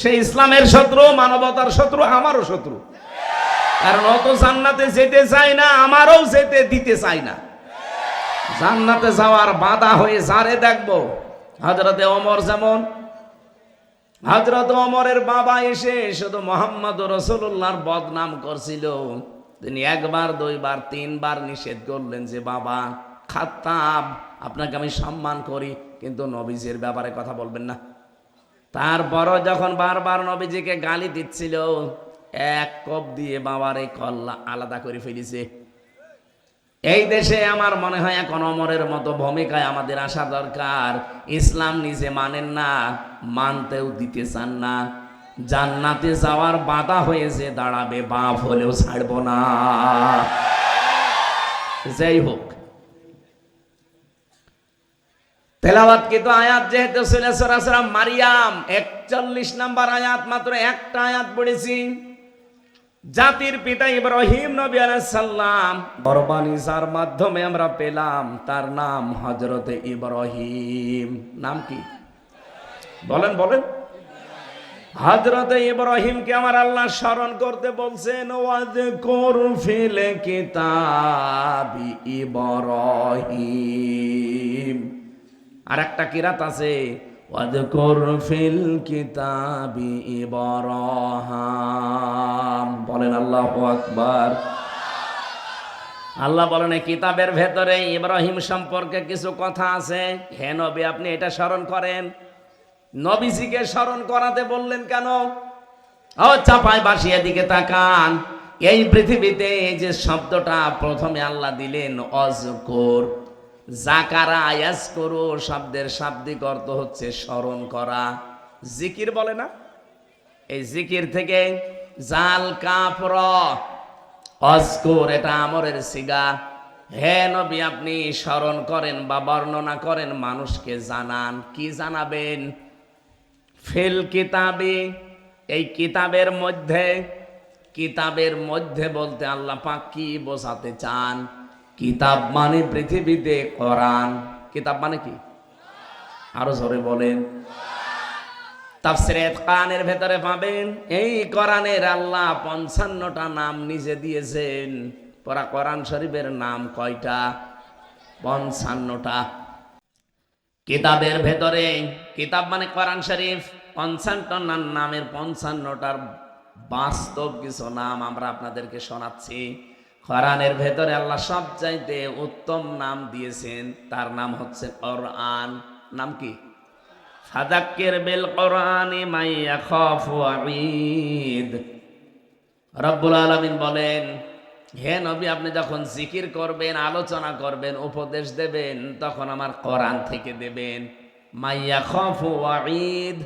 সে ইসলামের শত্রু, মানবতার শত্রু, আমারও শত্রু। কারণ ও তো জান্নাতে যেতে চায় না, আমারও যেতে দিতে চায় না। জান্নাতে যাওয়ার বাধা হয়ে যারে দেখবো, হযরতে ওমর যেমন, হযরত ওমরের বাবা এসে শুধু মুহাম্মদ রাসূলুল্লাহর বদনাম করছিল, তিনি একবার, দুইবার, তিনবার নিষেধ করলেন যে বাবা খাত্তাব, আপনাকে আমি সম্মান করি, কিন্তু নবীজির ব্যাপারে কথা বলবেন না। তারপরও যখন বারবার নবীজিকে গালি দিচ্ছিল, এক কোপ দিয়ে বাবার এই কল্লা আলাদা করে ফেলেছে। এই দেশে আমার মনে হয় এখন ওমরের মতো ভূমিকায় আমাদের আসা দরকার। ইসলাম নিজে মানেন না, মানতেও দিতে চান না, জান্নাতে যাওয়ার বাধা হয়েছে দাঁড়াবে, বাপ হলেও ছাড়বো না। যাই হোক, তেলাওয়াত কিন্তু আয়াত যেহেতু সূরা সূরা মারিয়াম 41 নম্বর আয়াত, মাত্র একটা আয়াত পড়েছি। জাতির পিতা ইব্রাহিম নবী আলাইহিস সালাম কোরবানি যার মাধ্যমে আমরা পেলাম, তার নাম হযরতে ইব্রাহিম। নাম কি বলেন বলেন? হযরতে ইব্রাহিমকে আমার আল্লাহ স্মরণ করতে বলছেন, ওয়াযকুর ফিল কিতাবি ইব্রাহিম। আর একটা কিরাত আছে, ওয়াযকুর ফিল কিতাবি ইব্রাহিম। বলেন আল্লাহু আকবার। আল্লাহ বলেন এই কিতাবের ভেতরে ইব্রাহিম সম্পর্কে কিছু কথা আছে। হে নবী, আপনি এটা স্মরণ করেন। নবীজিকে স্মরণ করাতে বললেন কেন? ও চাপায় বাসিয়ে দিকে তাকান। এই পৃথিবীতে এই যে শব্দটা প্রথমে আল্লাহ দিলেন অজকুর, জাকারা ইয়াজকুরু শব্দের শাব্দিক অর্থ হচ্ছে স্মরণ করা, জিকির বলে না? এই জিকির থেকে জাল কাফ র, অজকুর, এটা আমরের সিগা। হে নবী, আপনি স্মরণ করেন বা বর্ণনা করেন, মানুষকে জানান। কি জানাবেন? ফিল কিতাবি, এই কিতাবের মধ্যে। কিতাবের মধ্যে বলতে আল্লাহ পাক কি বোঝাতে চান? কিতাব মানে পৃথিবীতে কোরআন। কিতাব মানে কি? আরো জোরে বলেন। তাফসীরে ইতকানের ভেতরে পাবেন এই কোরআনের আল্লাহ 55টা নাম নিজে দিয়েছেন। পরা কোরআন শরীফের নাম কয়টা? 55টা। কিতাবের ভেতরে, কিতাব মানে কোরআন শরীফ, 55টা নামের 55টার বাস্তব কিছু নাম আমরা আপনাদেরকে শোনাচ্ছি। কোরআনের ভেতরে আল্লাহ সবচাইতে উত্তম নাম দিয়েছেন, তার নাম হচ্ছে কোরআন। নাম কি? ফাযাক্কির বিল কোরআনি মান ইয়াখাফু ওয়াঈদ। রব্বুল আলামিন বলেন, হে নবী, আপনি যখন জিকির করবেন, আলোচনা করবেন, উপদেশ দেবেন, তখন আমার কোরআন থেকে দেবেন। মান ইয়াখাফু ওয়াঈদ,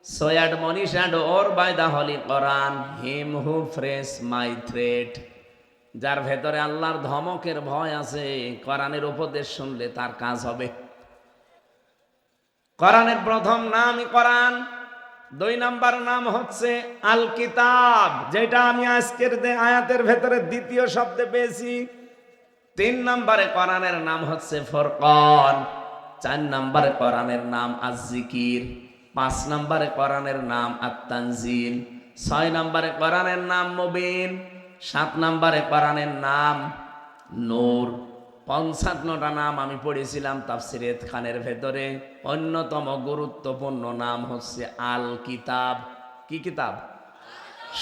so admonish and or by the holy Quran him who fears my threat। যার ভেতরে আল্লাহর ধমকের ভয় আছে, কোরআনের উপদেশ শুনলে তার কাজ হবে। কোরআনের প্রথম নামই কোরআন। 2 নাম্বার নাম হচ্ছে আল কিতাব, যেটা আমি আজকের আয়াতের ভেতরে দ্বিতীয় শব্দে পেয়েছি। 3 নম্বরে কোরআনের নাম হচ্ছে ফুরকান। 4 নম্বরে কোরআনের নাম আজ-জিকির। 5 নম্বরে কোরআনের নাম আত-তানজিল। 6 নম্বরে কোরআনের নাম মুবিন। 7 নম্বরে কোরআনের নাম নূর। 55টা নাম আমি পড়েছিলাম তাফসিরে খানের ভেতরে। অন্যতম গুরুত্বপূর্ণ নাম হচ্ছে আল কিতাব। কি কিতাব?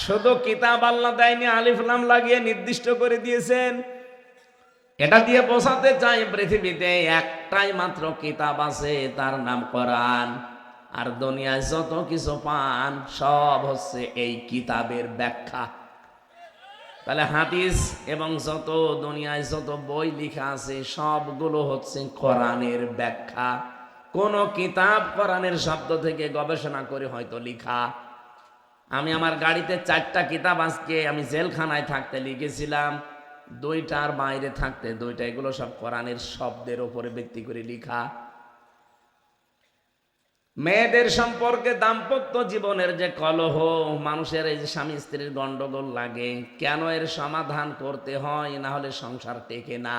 শুধু কিতাব আল্লাহ দেয়নি, আলিফ লাম লাগিয়ে নির্দিষ্ট করে দিয়েছেন। এটা দিয়ে বোঝাতে চাই পৃথিবীতে একটাই মাত্র কিতাব আছে, তার নাম কোরআন। আর দুনিয়ায় যত কিছু পান সব হচ্ছে এই কিতাবের ব্যাখ্যা। তাহলে হাদিস এবং যত দুনিয়ায় যত বই লেখা আছে সবগুলো হচ্ছে কোরআনের ব্যাখ্যা। কোন কিতাব কোরআনের শব্দ থেকে গবেষণা করে হয়তো লেখা। আমি আমার গাড়িতে 4টা কিতাব আজকে আমি জেলখানায় থাকতে লিখেছিলাম, 2টার বাইরে থাকতে 2টা, এগুলো সব কোরআনের শব্দের উপরে ভিত্তি করে লেখা। মেয়েদের সম্পর্কে দাম্পত্য জীবনের যে কলহ, মানুষের এই যে স্বামী স্ত্রীর গন্ডগোল লাগে, কেন এর সমাধান করতে হয়, না হলে সংসার টেকে না,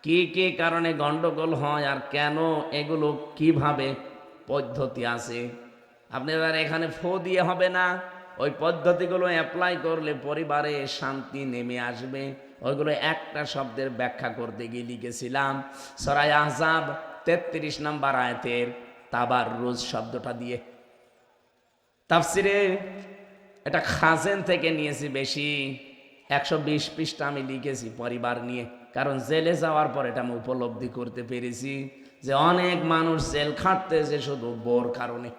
কি কি কারণে গন্ডগোল হয় আর কেন, এগুলো কিভাবে পদ্ধতি আছে। আপনাদের এখানে ফো দিয়ে হবে না, ওই পদ্ধতিগুলো অ্যাপ্লাই করলে পরিবারে শান্তি নেমে আসবে। ওইগুলো একটা শব্দের ব্যাখ্যা করতে গিয়ে লিখেছিলাম সূরা আহজাব 33 নম্বর আয়াতের তাবাররুজ শব্দটা দিয়ে। তাফসিরে এটা খাজেন থেকে নিয়েছি বেশি, 120 পৃষ্ঠা আমি লিখেছি পরিবার নিয়ে। কারণ জেলে যাওয়ার পর এটা আমি উপলব্ধি করতে পেরেছি যে অনেক মানুষ জেল খাটতেছে শুধু বোর কারণে।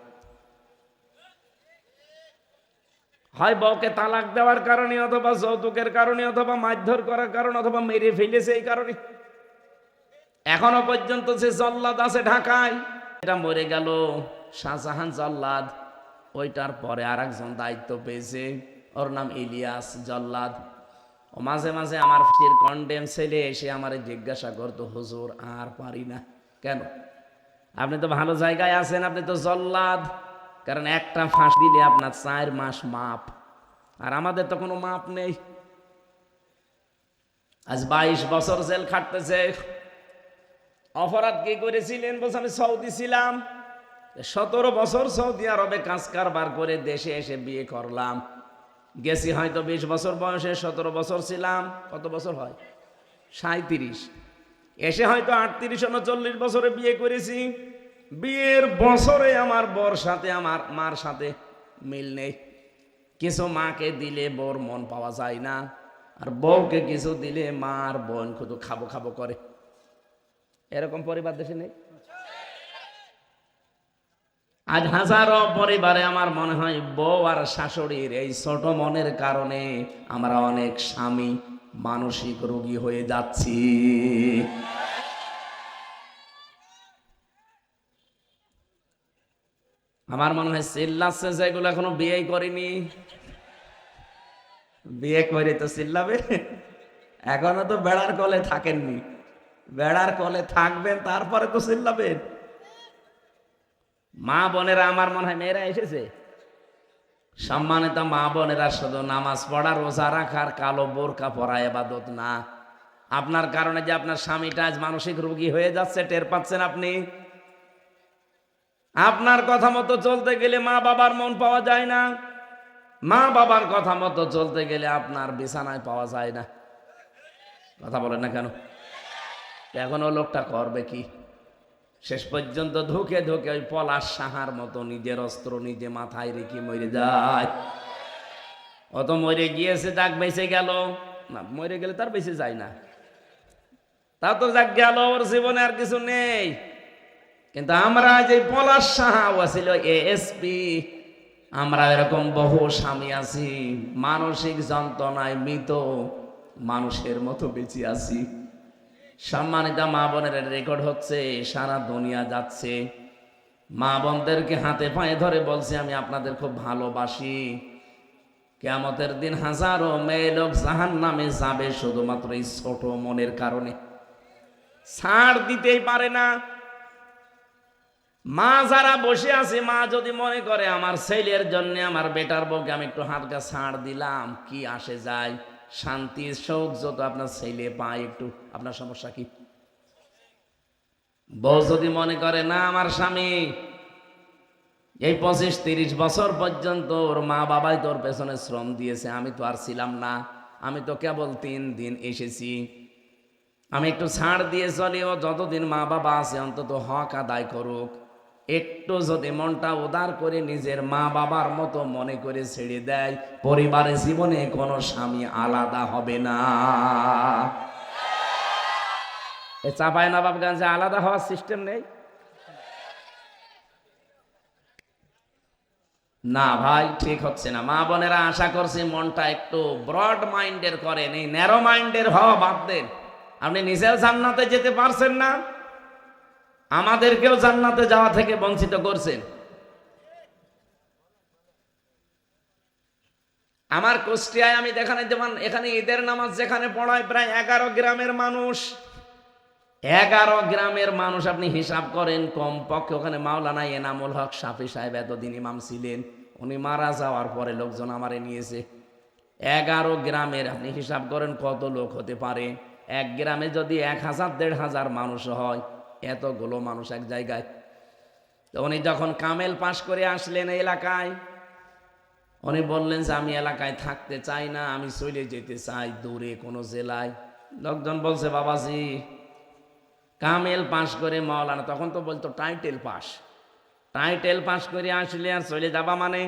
হয় বউকে তালাক দেওয়ার কারণে, অথবা যৌতুকের কারণে, অথবা মারধর করার কারণে, অথবা মেরে ফেলেছে এই কারণে। এখনো পর্যন্ত যে জল্লাদ আছে ঢাকায়, এটা মরে গেল শাহজাহান জল্লাদ, ওইটার পরে আর একজন দায়িত্ব পেয়েছে, ওর নাম ইলিয়াস জল্লাদ। ও মাঝে মাঝে আমার ফির কন্ডেম ছেলে এসে আমার জিজ্ঞাসা করতো, হুজুর আর পারি না। কেন? আপনি তো ভালো জায়গায় আছেন, আপনি তো জল্লাদ। কারণ একটা ফাঁস দিলে আপনার 4 মাস মাপ, আর আমাদের তো কোনো মাপ নেই। আজ 22 বছর জেল খাটতেছে। অপরাধ কি করেছিলেন? বলছে আমি সৌদি ছিলাম, 17 বছর সৌদি আরবে কাজ কারবার করে দেশে এসে বিয়ে করলাম। গেছি হয়তো 20 বছর বয়সে, 17 বছর ছিলাম, কত বছর হয়? 37। এসে হয়তো 38 39 বছরে বিয়ে করেছি। বিয়ের বছরে আমার বর সাথে আমার মার সাথে মিল নেই। কিছু মাকে দিলে বউর মন পাওয়া যায় না, আর বউকে কিছু দিলে মার বোন শুধু খাবো খাবো করে। এরকম পরিবার দেশে নেই। আজ হাজারো পরিবারে আমার মনে হয় বউ আর শাশুড়ির এই ছোট মনের কারণে আমরা অনেক স্বামী মানসিক রোগী হয়ে যাচ্ছি। আমার মনে হয় চিল্লাচ্ছে যেগুলো এখনো বিয়ে করেনি, বিয়ে করে তো চিল্লাবে। এখনো তো বেড়ার কলে থাকেননি, বেড়ার কলে থাকবেন তারপরে তো চিল্লাবেন। মা বোনেরা, আমার মনে হয় মেয়েরা এসেছে, সম্মানিত মা বোনেরা, শুধু নামাজ পড়া রোজা রাখার কালো বোরকা পরা ইবাদত না। আপনার কারণে যে আপনার স্বামীটা আজ মানসিক রোগী হয়ে যাচ্ছে, টের পাচ্ছেন আপনি? আপনার কথা মতো চলতে গেলে মা বাবার মন পাওয়া যায় না, মা বাবার কথা মতো চলতে গেলে আপনার বিছানায় পাওয়া যায় না। কথা বলেন না কেন? এখন ও লোকটা করবে কি? শেষ পর্যন্ত ধুকে ধুকে ওই পলাশ সাহার মতো নিজের অস্ত্র নিজে মাথায় রেখে মরে যায়। অত মরে গিয়েছে, যাক বেঁচে গেল না, মরে গেলে তার বেঁচে যায় না, তা তো যাক গেল, ওর জীবনে আর কিছু নেই। কিন্তু আমরা যে পলাশ সাহা ছিল এএসপি, আমরা এরকম বহু স্বামী আছি, মানসিক যন্ত্রণায় মৃত মানুষের মতো বেঁচে আছি। সম্মানিত মা বোনের রেকর্ড হচ্ছে, সারা দুনিয়া যাচ্ছে। মা বোনদেরকে হাতে পায়ে ধরে বলছি, আমি আপনাদের খুব ভালোবাসি। কিয়ামতের দিন হাজারো মেয়ে লোক জাহান্নামে যাবে শুধুমাত্র এই ছোট মনের কারণে, ছাড় দিতেই পারে না। মা যারা বসে আছে, মা যদি মনে করে আমার ছেলের জন্য আমার বেটার বউকে আমি একটু হালকা ছাড় দিলাম, কি আসে যায়, শান্তি সুখ যত আপনার ছেলে পায় একটু, আপনার সমস্যা কি? বউ যদি মনে করে না আমার স্বামী এই 25-30 বছর পর্যন্ত ওর মা বাবাই তোর পেছনে শ্রম দিয়েছে, আমি তো আর ছিলাম না, আমি তো কেবল 3 দিন এসেছি, আমি একটু ছাড় দিয়ে চলি, ও যতদিন মা বাবা আছে অন্তত হক আদায় করুক, একটু যদি মনটা উদার করে নিজের মা বাবার মতো মনে করে ছেড়ে দেয়, পরিবারের জীবনে কোনো স্বামী আলাদা হবে না। এই চাঁপাইনবাবগঞ্জে আলাদা হওয়ার সিস্টেম নেই না ভাই, ঠিক হচ্ছে না। মা বোনেরা আশা করছি মনটা একটু ব্রড মাইন্ডের করেন, এই ন্যারো মাইন্ডের হওয়া বাদ দেন। আপনি নিজেও জান্নাতে যেতে পারছেন না, আমাদেরকেও জান্নাতে যাওয়া থেকে বঞ্চিত করছেন। আমার কুষ্টিয়ায় আমি দেখানে, যেমন এখানে ঈদের নামাজ যেখানে পড়ায় প্রায় 11 গ্রামের মানুষ, 11 গ্রামের মানুষ আপনি হিসাব করেন, কমপক্ষে ওখানে মাওলানা এনামুল হক শাফি সাহেব এতদিন ইমাম ছিলেন, উনি মারা যাওয়ার পরে লোকজন আমারে নিয়েছে। 11 গ্রামের আপনি হিসাব করেন কত লোক হতে পারে। এক গ্রামে যদি 1000-1500 মানুষ হয়, এতগুলো মানুষ এক জায়গায়। তো উনি যখন কামেল পাশ করে আসলেন এই এলাকায়, উনি বললেন যে আমি এলাকায় থাকতে চাই না, আমি চলে যেতে চাই দূরে কোনো জেলায়। লোকজন বলছে বাবাজি কামেল পাশ করে মাওলানা, তখন তো বলতো টাইটেল পাস, টাইটেল পাস করে আসলে আর চলে যাবা মানে?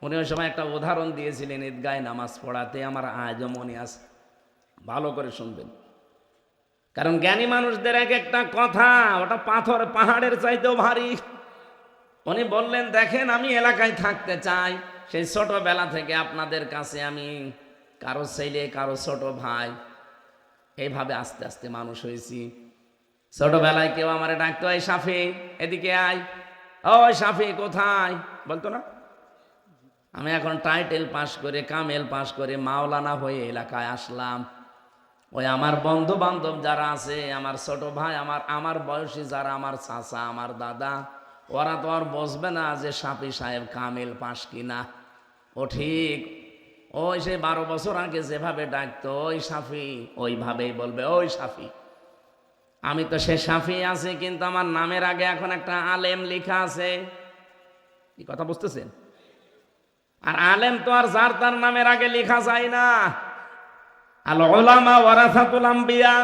উনি ওই সময় একটা উদাহরণ দিয়েছিলেন ঈদগায় নামাজ পড়াতে, আমার আজও মনে আছে, ভালো করে শুনবেন, কারণ জ্ঞানী মানুষদের এক একটা কথা ওটা পাথর পাহাড়ের চাইতেও ভারী। উনি বললেন দেখেন আমি এলাকায় থাকতে চাই, সেই ছোটবেলা থেকে আপনাদের কাছে আমি কারো ছেলে কারো ছোট ভাই এইভাবে আস্তে আস্তে মানুষ হয়েছি। ছোটবেলায় কেউ আমারে ডাকতো এই সাফি এদিকে আয়, ওই সাফি কোথায় বলতো না। আমি এখন টাইটেল পাস করে কামেল পাস করে মাওলানা হয়ে এলাকায় আসলাম, ওই আমার বন্ধু বান্ধব যারা আছে, আমার ছোট ভাই, আমার বয়সী যারা, আমার চাচা আমার দাদা, ওরা তো আর বসবে না যে সাফি সাহেব কামেল পাস কিনা। ও ঠিক ওই সে 12 বছর আগে যেভাবে ডাকতো ওই সাফি, ওইভাবেই বলবে ওই সাফি। আমি তো সে সাফি আছি, কিন্তু আমার নামের আগে এখন একটা আলেম লেখা আছে, কি কথা বুঝতেছেন? আর আলেম তো আর যার তার নামের আগে লেখা যায় না। আল উলামা ওয়ারাসাতুল আম্বিয়া,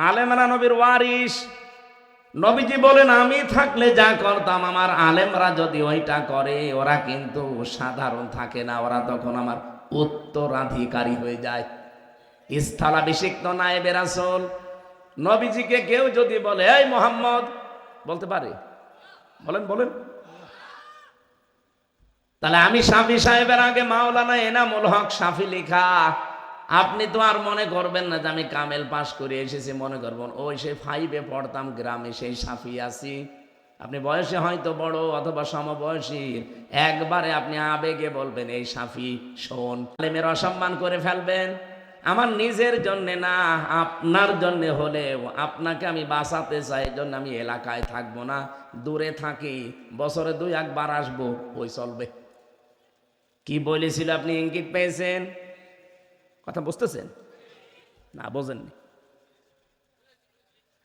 আলেমরা নবীর ওয়ারিস। নবীজি বলেন আমি থাকলে যা করতাম আমার আলেমরা যদি ওইটা করে, ওরা কিন্তু সাধারণ থাকে না, ওরা তখন আমার উত্তরাধিকারী হয়ে যায়, স্থলাভিষিক্ত নায়েবে রাসূল। নবীজিকে কেউ যদি বলে এই মোহাম্মদ, বলতে পারে? বলেন বলেন। তাহলে আমি শাফি সাহেবের আগে মাওলানা এনামুল হক শাফি লেখা, আপনি তো আর মনে করবেন না যে আমি কামেল পাস করে এসেছি, মনে করবেন ওই সে 5-এ পড়তাম গ্রামে সেই সাফি আছি। আপনি বয়সে হয়তো বড় অথবা সমবয়সী, একবারে আপনি আবেগে বলবেন এই সাফি শোন, আলেমের অসম্মান করে ফেলবেন। আমার নিজের জন্যে না, আপনার জন্যে হলেও আপনাকে আমি বাঁচাতে চাই, এই জন্য আমি এলাকায় থাকবো না, দূরে থাকি, বছরে 2-1 বার আসবো, ওই চলবে। কি বলেছিল আপনি ইঙ্গিত পেয়েছেন? কথা বুঝতেছেন না? বোঝেননি?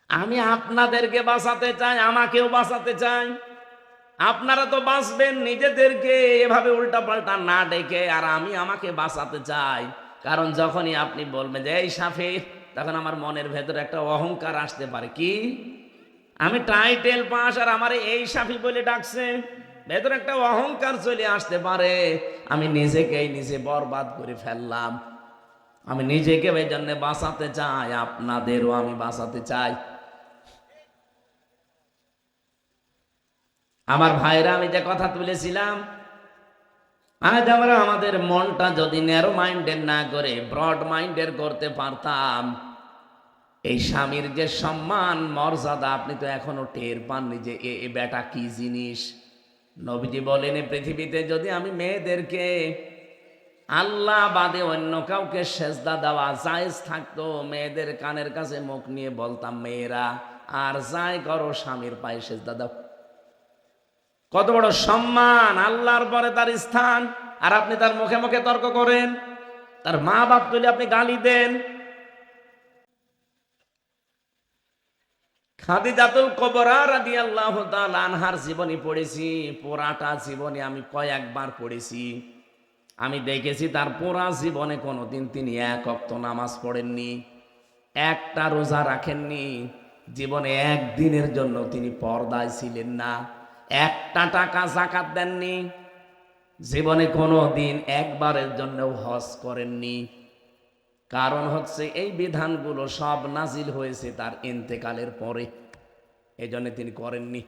আমি আপনাদেরকে বাঁচাতে চাই, আমাকেও বাঁচাতে চাই। আপনারা তো বাঁচবেন নিজেদেরকে এভাবে উল্টা পাল্টা না ডেকে, আর আমি আমাকে বাঁচাতে চাই। কারণ যখনই আপনি বলবেন যে এই সাফি, তখন আমার মনের ভেতরে একটা অহংকার আসতে পারে, কি আমি টাইটেল পাস আর আমার এই সাফি বলে ডাকছে, ভেতরে একটা অহংকার চলে আসতে পারে। আমি নিজেকেই নিজে বরবাদ করে ফেললাম। আমি নিজেকে এই জন্য বাঁচাতে চাই, আপনাদেরও আমি বাঁচাতে চাই। আমার ভাইরা, আমি যে কথা তুলেছিলাম, আজ আমরা আমাদের মনটা যদি ন্যারো মাইন্ডের না করে ব্রড মাইন্ডের করতে পারতাম, এই স্বামীর যে সম্মান মর্যাদা আপনি তো এখনো টের পাননি যে এ বেটা কি জিনিস। নবীজি বলেন এই পৃথিবীতে যদি আমি মেয়েদেরকে আল্লাহ বাদে অন্য কাউকে সেজদা দেওয়া জায়েজ থাকতো, মেয়েদের কানের কাছে মুখ নিয়ে বলতাম মেয়েরা আর যাই করো স্বামীর পায়ে সেজদা দাও। কত বড় সম্মান, আল্লাহর পরে তার স্থান, আর আপনি তার মুখে মুখে তর্ক করেন, তার মা বাপ তুলে আপনি গালি দেন। খাদিজাতুল কুবরা রাদিয়াল্লাহু তাআলা আনহার জীবনী পড়েছি, পুরাটা জীবনী আমি কয়েকবার পড়েছি। আমি দেখেছি তার পুরা জীবনে কোনোদিন তিনি এক ওয়াক্ত নামাজ পড়েননি, একটা রোজা রাখেননি, জীবনে একদিনের জন্য তিনি পর্দায় ছিলেন না, একটা টাকা যাকাত দেননি, জীবনে কোনো দিন একবারের জন্য হজ করেননি। কারণ হচ্ছে এই বিধানগুলো সব নাজিল হয়েছে তার ইন্তেকালের পরে, এই জন্য তিনি করেননি।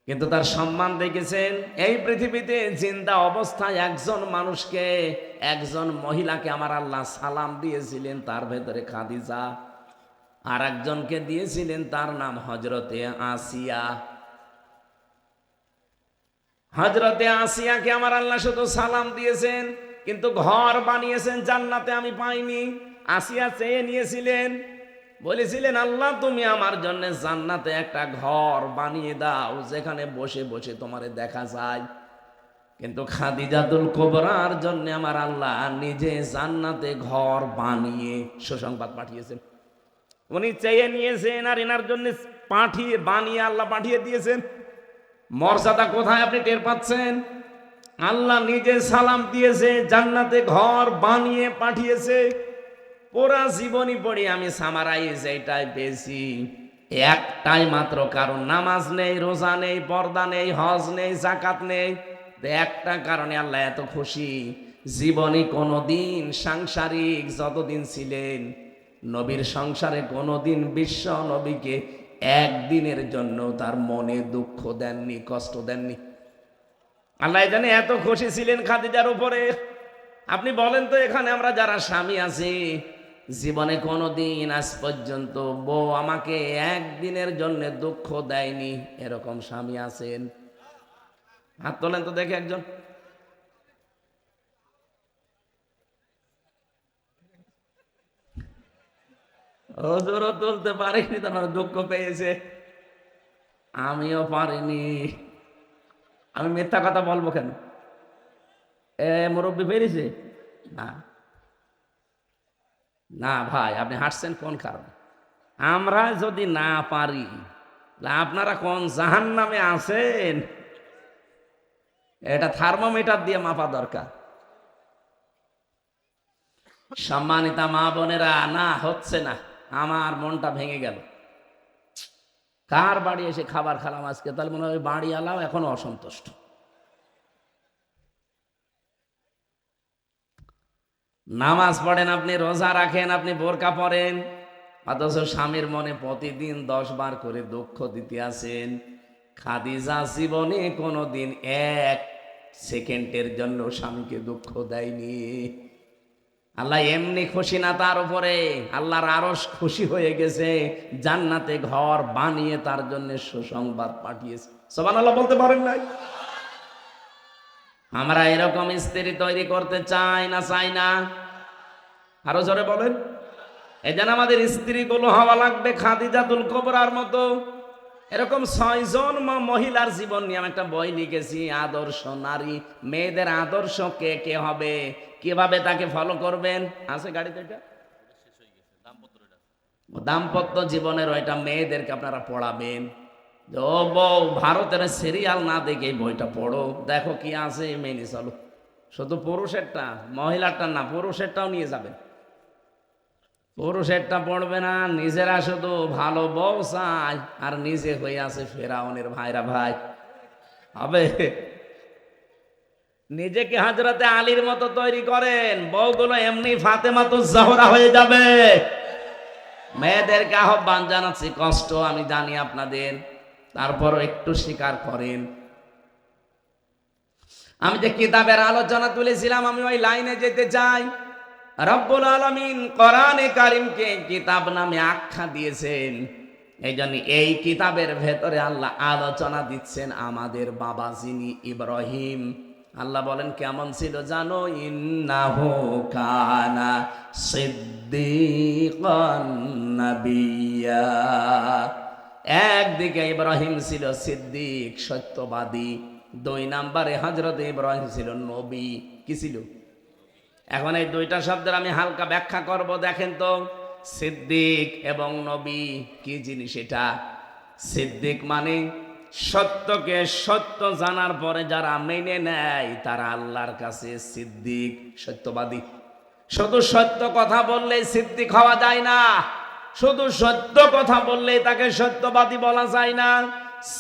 কিন্তু তার সম্মান দেখেছেন, এই পৃথিবীতে জিন্দা অবস্থায় একজন মানুষকে, একজন মহিলাকে আমার আল্লাহ সালাম দিয়েছিলেন, তার ভেতরে খাদিজা, আর একজনকে দিয়েছিলেন তার নাম হজরতে আসিয়া। হজরতে আসিয়াকে আমার আল্লাহ শুধু সালাম দিয়েছেন, কিন্তু ঘর বানিয়েছেন জান্নাতে আমি পাইনি। আসিয়া চেয়ে নিয়েছিলেন, বলেছিলেন আল্লাহ তুমি আমার জন্য জান্নাতে একটা ঘর বানিয়ে দাও যেখানে বসে বসে তোমারে দেখা যায়। কিন্তু খাদিজাতুল কুবরার জন্য আমার আল্লাহ নিজে জান্নাতে ঘর বানিয়ে সুসংবাদ পাঠিয়েছেন। উনি চেয়ে নিয়েছেন আর এনার জন্য বানিয়ে আল্লাহ পাঠিয়ে দিয়েছেন। মর্যাদা কোথায় আপনি টের পাচ্ছেন? আল্লাহ নিজে সালাম দিয়েছে, জান্নাতে ঘর বানিয়ে পাঠিয়েছে। পুরা জীবনী পড়ি আমি সামারাইজ এটাই পেয়েছি, একটাই মাত্র কারণ, নামাজ নেই, রোজা নেই, পর্দা নেই, হজ নেই, যাকাত নেই। একটা কারণে আল্লাহ এত খুশি, জীবনে কোনোদিন সাংসারিক যতদিন ছিলেন নবীর সংসারে কোনোদিন বিশ্ব নবীকে একদিনের জন্য তার মনে দুঃখ দেননি, কষ্ট দেননি। আল্লাহ জানে এত খুশি ছিলেন খাদিজার উপরে। আপনি বলেন তো, এখানে আমরা যারা স্বামী আছি, জীবনে কোনোদিন আজ পর্যন্ত বউ আমাকে একদিনের জন্য দুঃখ দেয়নি, এরকম স্বামী আছেন? হাত তোলেন তো দেখে একজন। হুজুরও তুলতে পারিনি, তোমার দুঃখ পেয়েছে, আমিও পারিনি। আমি মিথ্যা কথা বলবো কেন? মুরব্বী পেরেছে না? না ভাই, আপনি হাসছেন কোন কারণে? আমরা যদি না পারি, আপনারা কোন জাহান্নামে আছেন এটা থার্মোমিটার দিয়ে মাপা দরকার। সম্মানিতা মা বোনেরা, না হচ্ছে না, আমার মনটা ভেঙে গেল। কার বাড়ি এসে খাবার খেলাম আজকে, তাহলে মনে হয় বাড়ি আলাও এখনো অসন্তুষ্ট। নামাজ পড়েন আপনি, রোজা রাখেন আপনি, বোরকা পরেন, অথচ স্বামীর মনে প্রতিদিন 10 বার করে দুঃখ দিতে আছেন। খাদিজা জীবনে কোনোদিন 1 সেকেন্ডের জন্য স্বামীকে দুঃখ দেয়নি। আল্লাহ এমনি খুশি না তার উপরে, আল্লাহর আরশ খুশি হয়ে গেছে, জান্নাতে ঘর বানিয়ে তার জন্য সুসংবাদ পাঠিয়েছে। সুবহানাল্লাহ বলতে পারেন নাই? আমরা এরকম স্ত্রী তৈরি করতে চাই না চাই না? আরো জোরে বলেন। এজন্য আমাদের স্ত্রীগুলো হওয়া লাগবে খাদিজাতুল কুবরার মতো। এরকম 6 জন মহিলার জীবন নিয়ে আমি একটা বই লিখেছি, আদর্শ নারী। মেয়েদের আদর্শ কে কে হবে, কিভাবে তাকে ফলো করবেন। আছে গাড়িতে এটা দাম্পত্য জীবনের, ওইটা মেয়েদেরকে আপনারা পড়াবেন। ও বউ, ভারতের সিরিয়াল না দেখে বইটা পড়ো, দেখো কি আছে, মেনে চলো। শুধু পুরুষেরটা, মহিলারটা না, পুরুষেরটাও নিয়ে যাবেন। পুরুষেরটা পড়বে না, নিজেরা শুধু ভালো বউ চায় আর নিজে হয়ে আছে ফেরাউনের ভাইরা। ভাই হবে? নিজেকে হযরতে আলীর মতো তৈরি করেন, বউগুলো এমনি ফাতেমাতুজ জাহরা হয়ে যাবে। মেয়েদেরকে আহ্বান জানাচ্ছি, কষ্ট আমি জানি আপনাদের, তারপরও একটু স্বীকার করেন। আমি যে কিতাবের আলোচনা তুলেছিলাম, আমি ওই লাইনে যেতে চাই। রব্বুল আলামিন কোরআনে কারীমকে কিতাব নামে আখ্যা দিয়েছেন, এই জন্য এই কিতাবের ভেতরে আল্লাহ আলোচনা দিচ্ছেন আমাদের বাবা যিনি ইব্রাহিম। আল্লাহ বলেন কেমন ছিল জানো? ইন্নাহু কানা সিদ্দিকান নাবিয়্যা। একদিকে ইব্রাহিম ছিল সিদ্দিক সত্যবাদী, 2 নম্বরে হযরত ইব্রাহিম ছিল নবী। কি ছিল? এখন এই দুইটা শব্দের আমি হালকা ব্যাখ্যা করব। দেখেন তো, সিদ্দিক এবং নবী কি জিনিস এটা? সিদ্দিক মানে সত্যকে সত্য জানার পরে যারা মেনে নেয় তারা আল্লাহর কাছে সিদ্দিক, সত্যবাদী। শুধু সত্য কথা বললেই সিদ্দিক হওয়া যায় না, শুধু সত্য কথা বললেই তাকে সত্যবাদী বলা যায় না।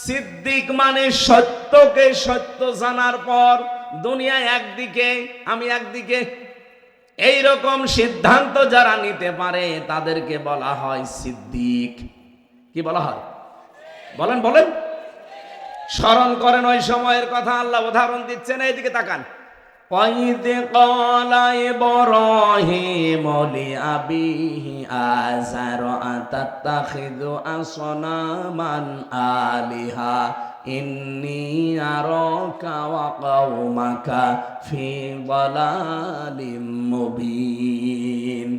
সিদ্দিক মানে সত্যকে সত্য জানার পর দুনিয়ায় একদিকে আমি একদিকে, এই রকম সিদ্ধান্ত যারা নিতে পারে তাদেরকে বলা হয় সিদ্দিক। কি বলা হয়? বলেন বলেন, স্মরণ করেন ওই সময়ের কথা। আল্লাহ উদাহরণ দিচ্ছেন, এইদিকে তাকান। وَإِذْ قَالَ إِبْرَاهِيمُ لِأَبِيهِ آزَرَ أَتَتَّخِذُ أَصْنَامًا آلِهَةً إِنِّي أَرَاكَ وَقَوْمَكَ فِي ضَلَالٍ مُبِينٍ।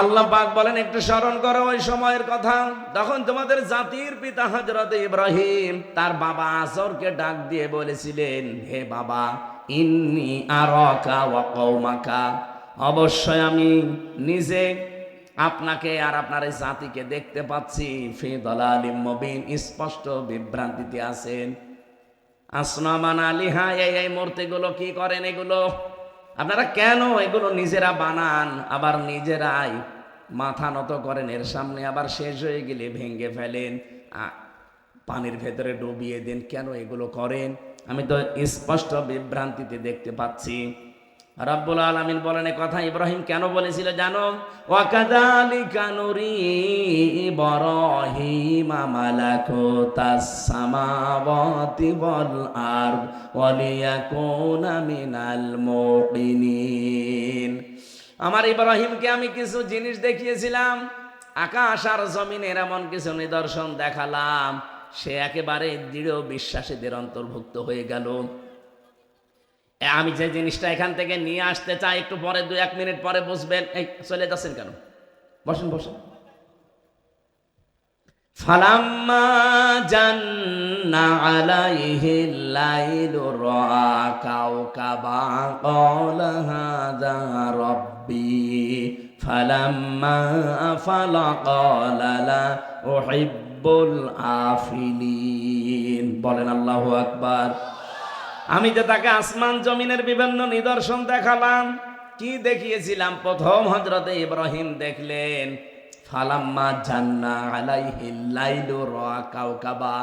আল্লাহ পাক বলেন, একটু স্মরণ করো ওই সময়ের কথা তখন তোমাদের জাতির পিতা হযরত ইব্রাহিম তার বাবা আজরকে ডাক দিয়ে বলেছিলেন, হে বাবা, ইন্নী আরাকা ওয়া কওমাকা, অবশ্যই আমি নিজে আপনাকে আর আপনার এই জাতিকে দেখতে পাচ্ছি ফি দালালিম মুবিন, স্পষ্ট বিভ্রান্তিতে আছেন। আসনামান আলিহা, এই মূর্তিগুলো কি করেন? এগুলো আপনারা কেন এগুলো নিজেরা বানান, আবার নিজেরাই মাথা নত করেন এর সামনে, আবার শেষ হয়ে গেলে ভেঙে ফেলেন, পানির ভেতরে ডুবিয়ে দেন? কেন এগুলো করেন? আমি তো স্পষ্ট বিভ্রান্তিতে দেখতে পাচ্ছি। রব্বুল আলামিন বলেন, এ কথা ইব্রাহিম কেন বলেছিল জানো? ওয়াকাযালিকা নুরি ইব্রাহিমা মালাকুতাস সামাওয়াতি ওয়াল আরদ ওয়ালিয়াকুনা মিনাল মুকিনিন। আমার ইব্রাহিমকে আমি কিছু জিনিস দেখিয়েছিলাম, আকাশ আর জমিনের এমন কিছু নিদর্শন দেখালাম, সে একেবারে দৃঢ় বিশ্বাসীদের অন্তর্ভুক্ত হয়ে গেল। আমি যে জিনিসটা এখান থেকে নিয়ে আসতে চাই, একটু পরে 2-1 মিনিট পরে বুঝবেন। এই চলে যাচ্ছেন কেন? বসেন বসেন। ফালাম্মা জান্না আলাইহিল লাইলু রাআ কাওকাবা ক্বালা হাযা রাব্বি ফালাম্মা আফালা ক্বালা লা উহিব্বুল আফিলিন। বলেন আল্লাহু আকবার। আমি যে তাকে আসমান জমিনের বিভিন্ন নিদর্শন দেখালাম, কি দেখিয়েছিলাম? প্রথম হযরতে ইব্রাহিম দেখলেন ফালাম্মা জান্না আলাইহিল লাইলু রাআ কাওকাবা,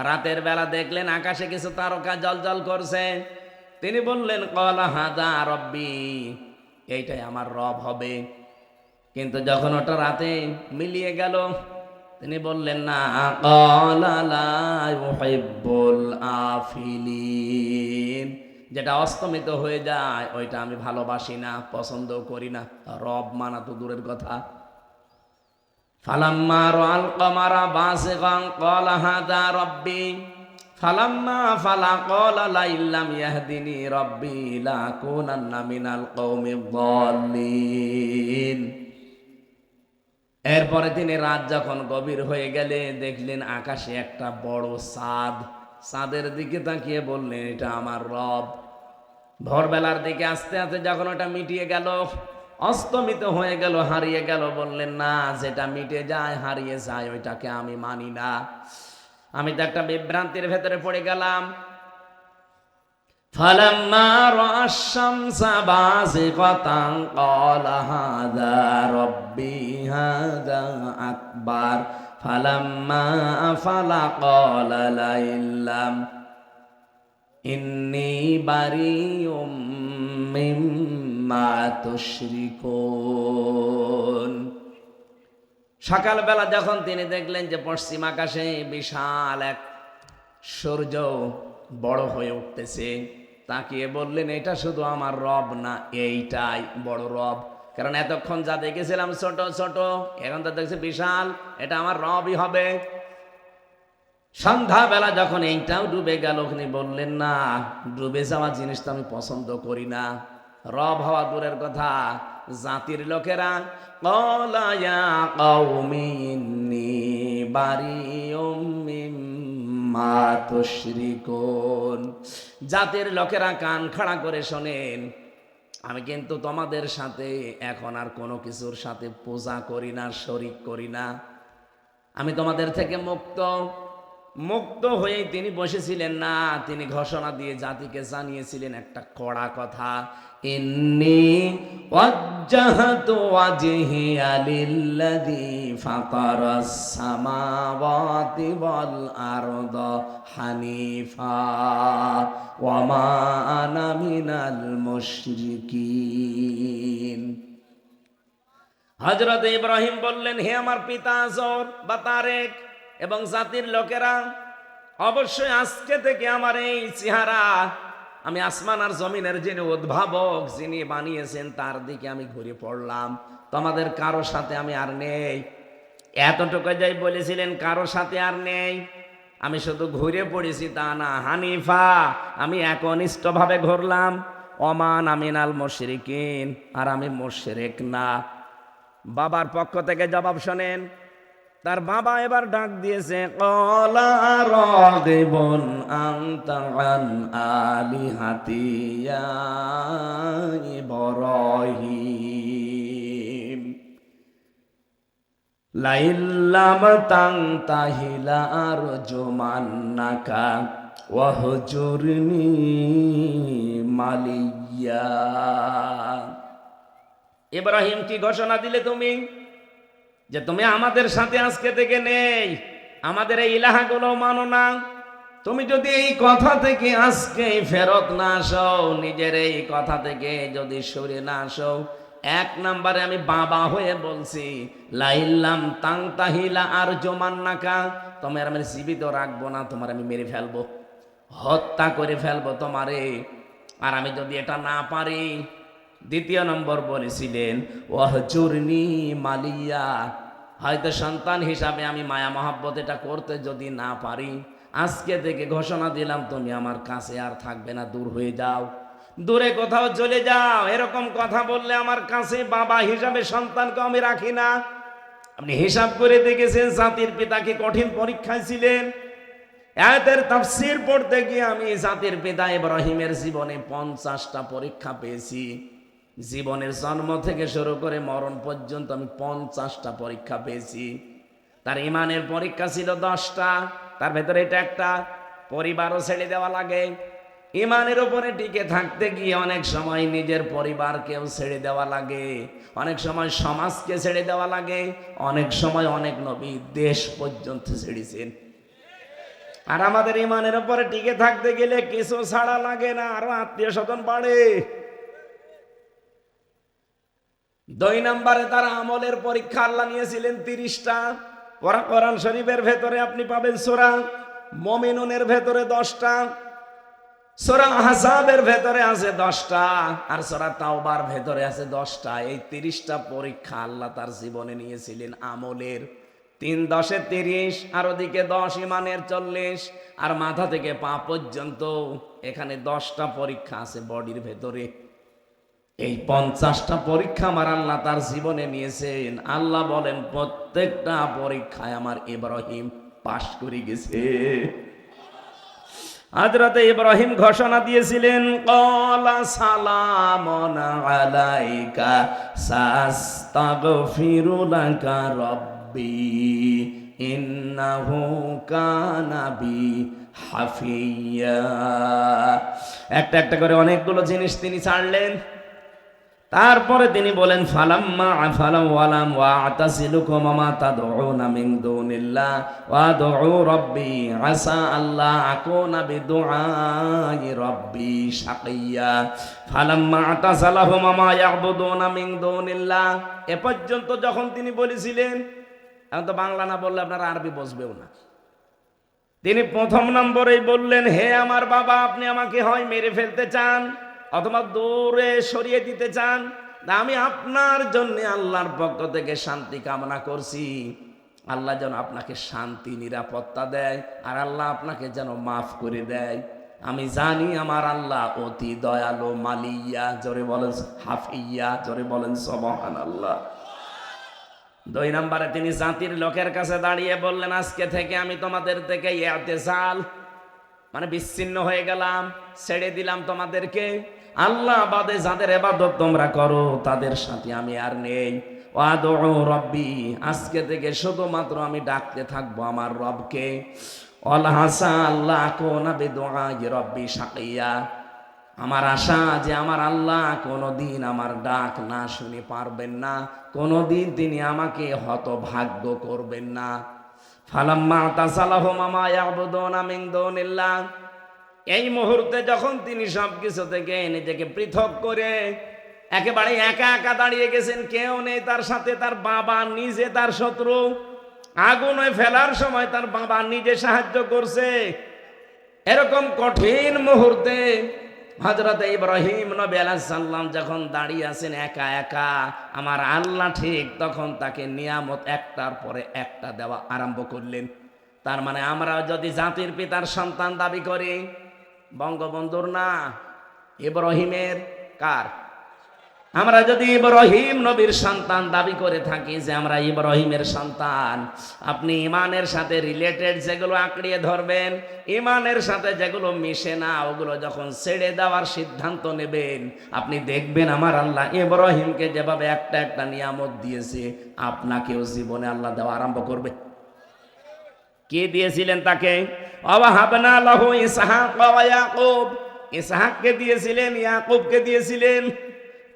রাতের বেলা দেখলেন আকাশে কিছু তারকা জ্বলজ্বল করছে। তিনি বললেন ক্বালা হাযা রাব্বি, এইটাই আমার রব হবে। কিন্তু যখন ওটা রাতে মিলিয়ে গেল, তিনি বললেন না, ক্বালা লা ইউহিব্বুল আফিলিন, যেটা অস্তমিত হয়ে যায় ওইটা আমি ভালোবাসি না, পছন্দ করি না। রব মানা তো দূরের কথা। ফালাম্মা রাআল কমারা বাসিগান ক্বালা হাযা রাব্বি ফালাম্মা ফালা ক্বালা লা ইল্লাম ইয়াহদিনি রাব্বি লাকুনান্না মিনাল কওমিদ দাল্লিন। এরপরে তিনি রাত যখন গভীর হয়ে গেলে দেখলেন আকাশে একটা বড় চাঁদ। চাঁদের দিকে তাকিয়ে বললেন, এটা আমার রব। ভোরবেলার দিকে আস্তে আস্তে যখন ওটা মিটিয়ে গেল, অস্তমিত হয়ে গেল, হারিয়ে গেল, বললেন না, যেটা মিটে যায় হারিয়ে যায় ওইটাকে আমি মানি না। আমি তো একটা বিভ্রান্তির ভেতরে পড়ে গেলাম। ফালাম্মা রাআ আশ-শামসা বাযিগাতান ক্বালা হাযা রাব্বি হাযা আকবার ফালাম্মা আফালা ক্বালা লা ইল্লাম ইন্নী বারিউম মিম্মা তুশরিকুন। সকালবেলা যখন তিনি দেখলেন যে পশ্চিম আকাশে বিশাল এক সূর্য বড় হয়ে উঠতেছে, তাকিয়ে বললেন, এটা শুধু আমার রব না, এইটাই বড় রব। কারণ এতক্ষণ যা দেখেছিলাম ছোট ছোট, এখন তো দেখছি বিশাল, এটা আমার রবই হবে। সন্ধ্যাবেলা যখন এইটাও ডুবে গেল, তিনি বললেন না, ডুবে যাওয়া জিনিস তো আমি পছন্দ করি না। রব হওয়া দূরের কথা, জাতির লোকেরা ক্বালা ইয়া কওমি ইন্নী বারিউম মিম্মা তুশরিকুন। জাতির লোকেরা কান খাড়া করে শোনেন, আমি কিন্তু তোমাদের সাথে এখন আর কোনো কিছুর সাথে পূজা করি না, শরিক করি না। আমি তোমাদের থেকে মুক্ত। মুক্ত হয়েই তিনি বসেছিলেন না, তিনি ঘোষণা দিয়ে জাতিকে জানিয়েছিলেন একটা কড়া কথা, ইন্নী ওয়াজ্জাহতু ওয়াজহিয়া লিল্লাযী ফাতারাস সামাওয়াতি ওয়াল আরদা হানিফা ওয়া মা আনা মিনাল মুশরিকিন। হযরত ইব্রাহিম বললেন, হে আমার পিতা আজর বা তারেক এবং জাতির লোকেরা, অবশ্যই আজকে থেকে আমার এই চেহারা, আমি আসমান আর জমিনের যিনি উদ্ভাবক, যিনি বানিয়েছেন, তার দিকে আমি ঘুরে পড়লাম। তোমাদের কারো সাথে আমি আর নেই। এতটুকু যাই বলেছিলেন, কারো সাথে আর নেই। আমি শুধু ঘুরে পড়েছি তা না, হানিফা, আমি একনিষ্ঠভাবে ঘুরলাম। ওমান আমিনাল মুশরিকিন, আর আমি মুশরিক না। বাবার পক্ষ থেকে জবাব শোনেন। তার বাবা এবার ডাক দিয়েছে, ক্বালা রাগিবুন আনতা আন আলিহাতি ইয়া ইব্রাহিম লাইল্লাম তানতাহি লাআরজুমান্নাকা ওয়াহজুরনি মালিয়া। ইব্রাহিম, কি ঘোষণা দিলে তুমি যে তুমি আমাদের সাথে আজকে থেকে নেই, আমাদের এই ইলাহাগুলো মানো না? তুমি যদি এই কথা থেকে আজকে ফেরত না আসো, নিজের এই কথা থেকে যদি সরে না আসো, এক নম্বরে আমি বাবা হয়ে বলছি, লাইল্লাম তাংতাহিলা আর জমান্নাকা, তোমার আমি জীবিত রাখবো না, তোমার আমি মেরে ফেলবো, হত্যা করে ফেলবো তোমারে। আর আমি যদি এটা না পারি, দ্বিতীয় নম্বর বলেছিলেন, ওয়াহজুরনি মালিয়া, হয়তো সন্তান হিসাবে আমি মায়া মহাব্বত এটা করতে যদি না পারি, আজকে থেকে ঘোষণা দিলাম তুমি আমার কাছে আর থাকবে না, দূর হয়ে যাও, দূরে কোথাও চলে যাও। এরকম কথা বললে আমার কাছে বাবা হিসাবে সন্তানকে আমি রাখি না। আপনি হিসাব করে দেখেছেন জাতির পিতা কি কঠিন পরীক্ষায় ছিলেন? আয়াতের তাফসীর পড়তে গিয়ে আমি জাতির পিতা ইব্রাহিমের জীবনে 50টা পরীক্ষা পেয়েছি। জীবনের জন্ম থেকে শুরু করে মরণ পর্যন্ত আমি 50টা পরীক্ষা পেয়েছি। তার ইমানের পরীক্ষা ছিল 10টা, তার ভেতরে এটা একটা। পরিবারও ছেড়ে দেওয়া লাগে। ইমানের উপরে টিকে থাকতে গিয়ে অনেক সময় নিজের পরিবারকেও ছেড়ে দেওয়া লাগে, অনেক সময় সমাজকে ছেড়ে দেওয়া লাগে, অনেক সময় অনেক নবী দেশ পর্যন্ত ছেড়েছেন। আর আমাদের ইমানের উপরে টিকে থাকতে গেলে কিছু ছাড়া লাগে না, আরো আত্মীয় স্বজন বাড়ে। 2 নম্বরে তার আমলের পরীক্ষা আল্লাহ নিয়েছিলেন 30টা। কোরআন শরীফের ভেতরে আপনি পাবেন সূরা মুমিনুনের ভেতরে 10টা, সূরা আহজাবের ভেতরে আছে 10টা, আর সূরা তাওবার ভেতরে আছে 10টা। এই 30টা পরীক্ষা আল্লাহ তার জীবনে নিয়েছিলেন আমলের। 3 10 30, আর ওদিকে 10 ইমানের 40, আর মাথা থেকে পা পর্যন্ত এখানে 10টা পরীক্ষা আছে বডির ভেতরে। এই 50টা পরীক্ষা আমার আল্লাহ তার জীবনে নিয়েছেন। আল্লাহ বলেন প্রত্যেকটা পরীক্ষায় আমার ইব্রাহিম পাশ করে গেছে। হযরত ইব্রাহিম ঘোষণা দিয়েছিলেন, ক্বালা সালামুন আলাইকা সাস্তাগফিরু লাকা রাব্বি ইন্নাহু কানা বি হাফিয়া। একটা একটা করে অনেকগুলো জিনিস তিনি ছাড়লেন। তারপরে তিনি বলেন, ফালাম্মা আফালা ওয়ালাম ওয়াতাসিলুকুম মা তাদউনা মিন দুনিল্লাহ ওয়া দুউ রাব্বি আসা আল্লাহ আকুনা বিদুআই রাব্বি শাকিয়া। ফালাম্মা আতাসালাহুম মা ইয়াবুদুনা মিন দুনিল্লাহ, এ পর্যন্ত যখন তিনি বলেছিলেন, এখন তো বাংলা না বললে আপনারা আরবি বুঝবেও না। তিনি প্রথম নম্বরেই বললেন, হে আমার বাবা, আপনি আমাকে হয় মেরে ফেলতে চান অথবা দূরে সরিয়ে দিতে চান, আমি আপনার জন্য আল্লাহর পক্ষ থেকে শান্তি কামনা করছি। আল্লাহ যেন আপনাকে শান্তি নিরাপত্তা দেয়, আর আল্লাহ আপনাকে যেন মাফ করে দেয়। আমি জানি আমার আল্লাহ অতি দয়ালু মালিয়া, জোরে বলেন হাফিয়া, জোরে বলেন সুবহানাল্লাহ। দুই নম্বরে তিনি জাতির লোকের কাছে দাঁড়িয়ে বললেন, আজকে থেকে আমি তোমাদের থেকে ইআতিজাল মানে বিচ্ছিন্ন হয়ে গেলাম, ছেড়ে দিলাম তোমাদেরকে। আল্লাহ বাদে যাদের ইবাদত তোমরা করো তাদের সাথে আমি আর নেই। ওয়াদউ রব্বি, আজকে থেকে শুধুমাত্র আমি ডাকতে থাকবো আমার রবকে। ওয়াল হাসা আল্লাহ কুনা বিদুআই রব্বি শাকিয়া, আমার আশা যে আমার আল্লাহ কোনোদিন আমার ডাক না শুনে পারবেন না, কোনোদিন তিনি আমাকে হতভাগ্য করবেন না। ফালাম্মা তাসালাহুম মা ইয়াবুদুনা মিন দুনিল্লাহ, এই মুহূর্তে যখন তিনি সবকিছু থেকে নিজেকে পৃথক করে একেবারে একা একা দাঁড়িয়ে গেছেন, কেউ নেই তার সাথে, তার বাবা নিজে তার শত্রু, আগুনে ফেলার সময় তার বাবা নিজে সাহায্য করছে, এরকম কঠিন মুহূর্তে হযরত ইব্রাহিম নবী আলাইহিস সালাম যখন দাঁড়িয়ে আছেন একা একা, আমার আল্লাহ ঠিক তখন তাকে নিয়ামত একটার পরে একটা দেওয়া আরম্ভ করলেন। তার মানে আমরা যদি জাতির পিতার সন্তান দাবি করি, বঙ্গবন্ধুর না, ইব্রাহিমের, কার? আমরা যদি ইব্রাহিম নবীর সন্তান দাবি করে থাকি যে আমরা ইব্রাহিমের সন্তান, আপনি ইমানের সাথে রিলেটেড যেগুলো আঁকড়িয়ে ধরবেন, ইমানের সাথে যেগুলো মিশে না ওগুলো যখন ছেড়ে দেওয়ার সিদ্ধান্ত নেবেন, আপনি দেখবেন আমার আল্লাহ ইব্রাহিমকে যেভাবে একটা একটা নিয়ামত দিয়েছে আপনাকেও জীবনে আল্লাহ দেওয়া আরম্ভ করবে। কে দিয়েছিলেন তাকে? ওয়াহাবনা লাহু ইসহাক ওয়া ইয়াকুব, ইসহাককে দিয়েছিলেন, ইয়াকুবকে দিয়েছিলেন।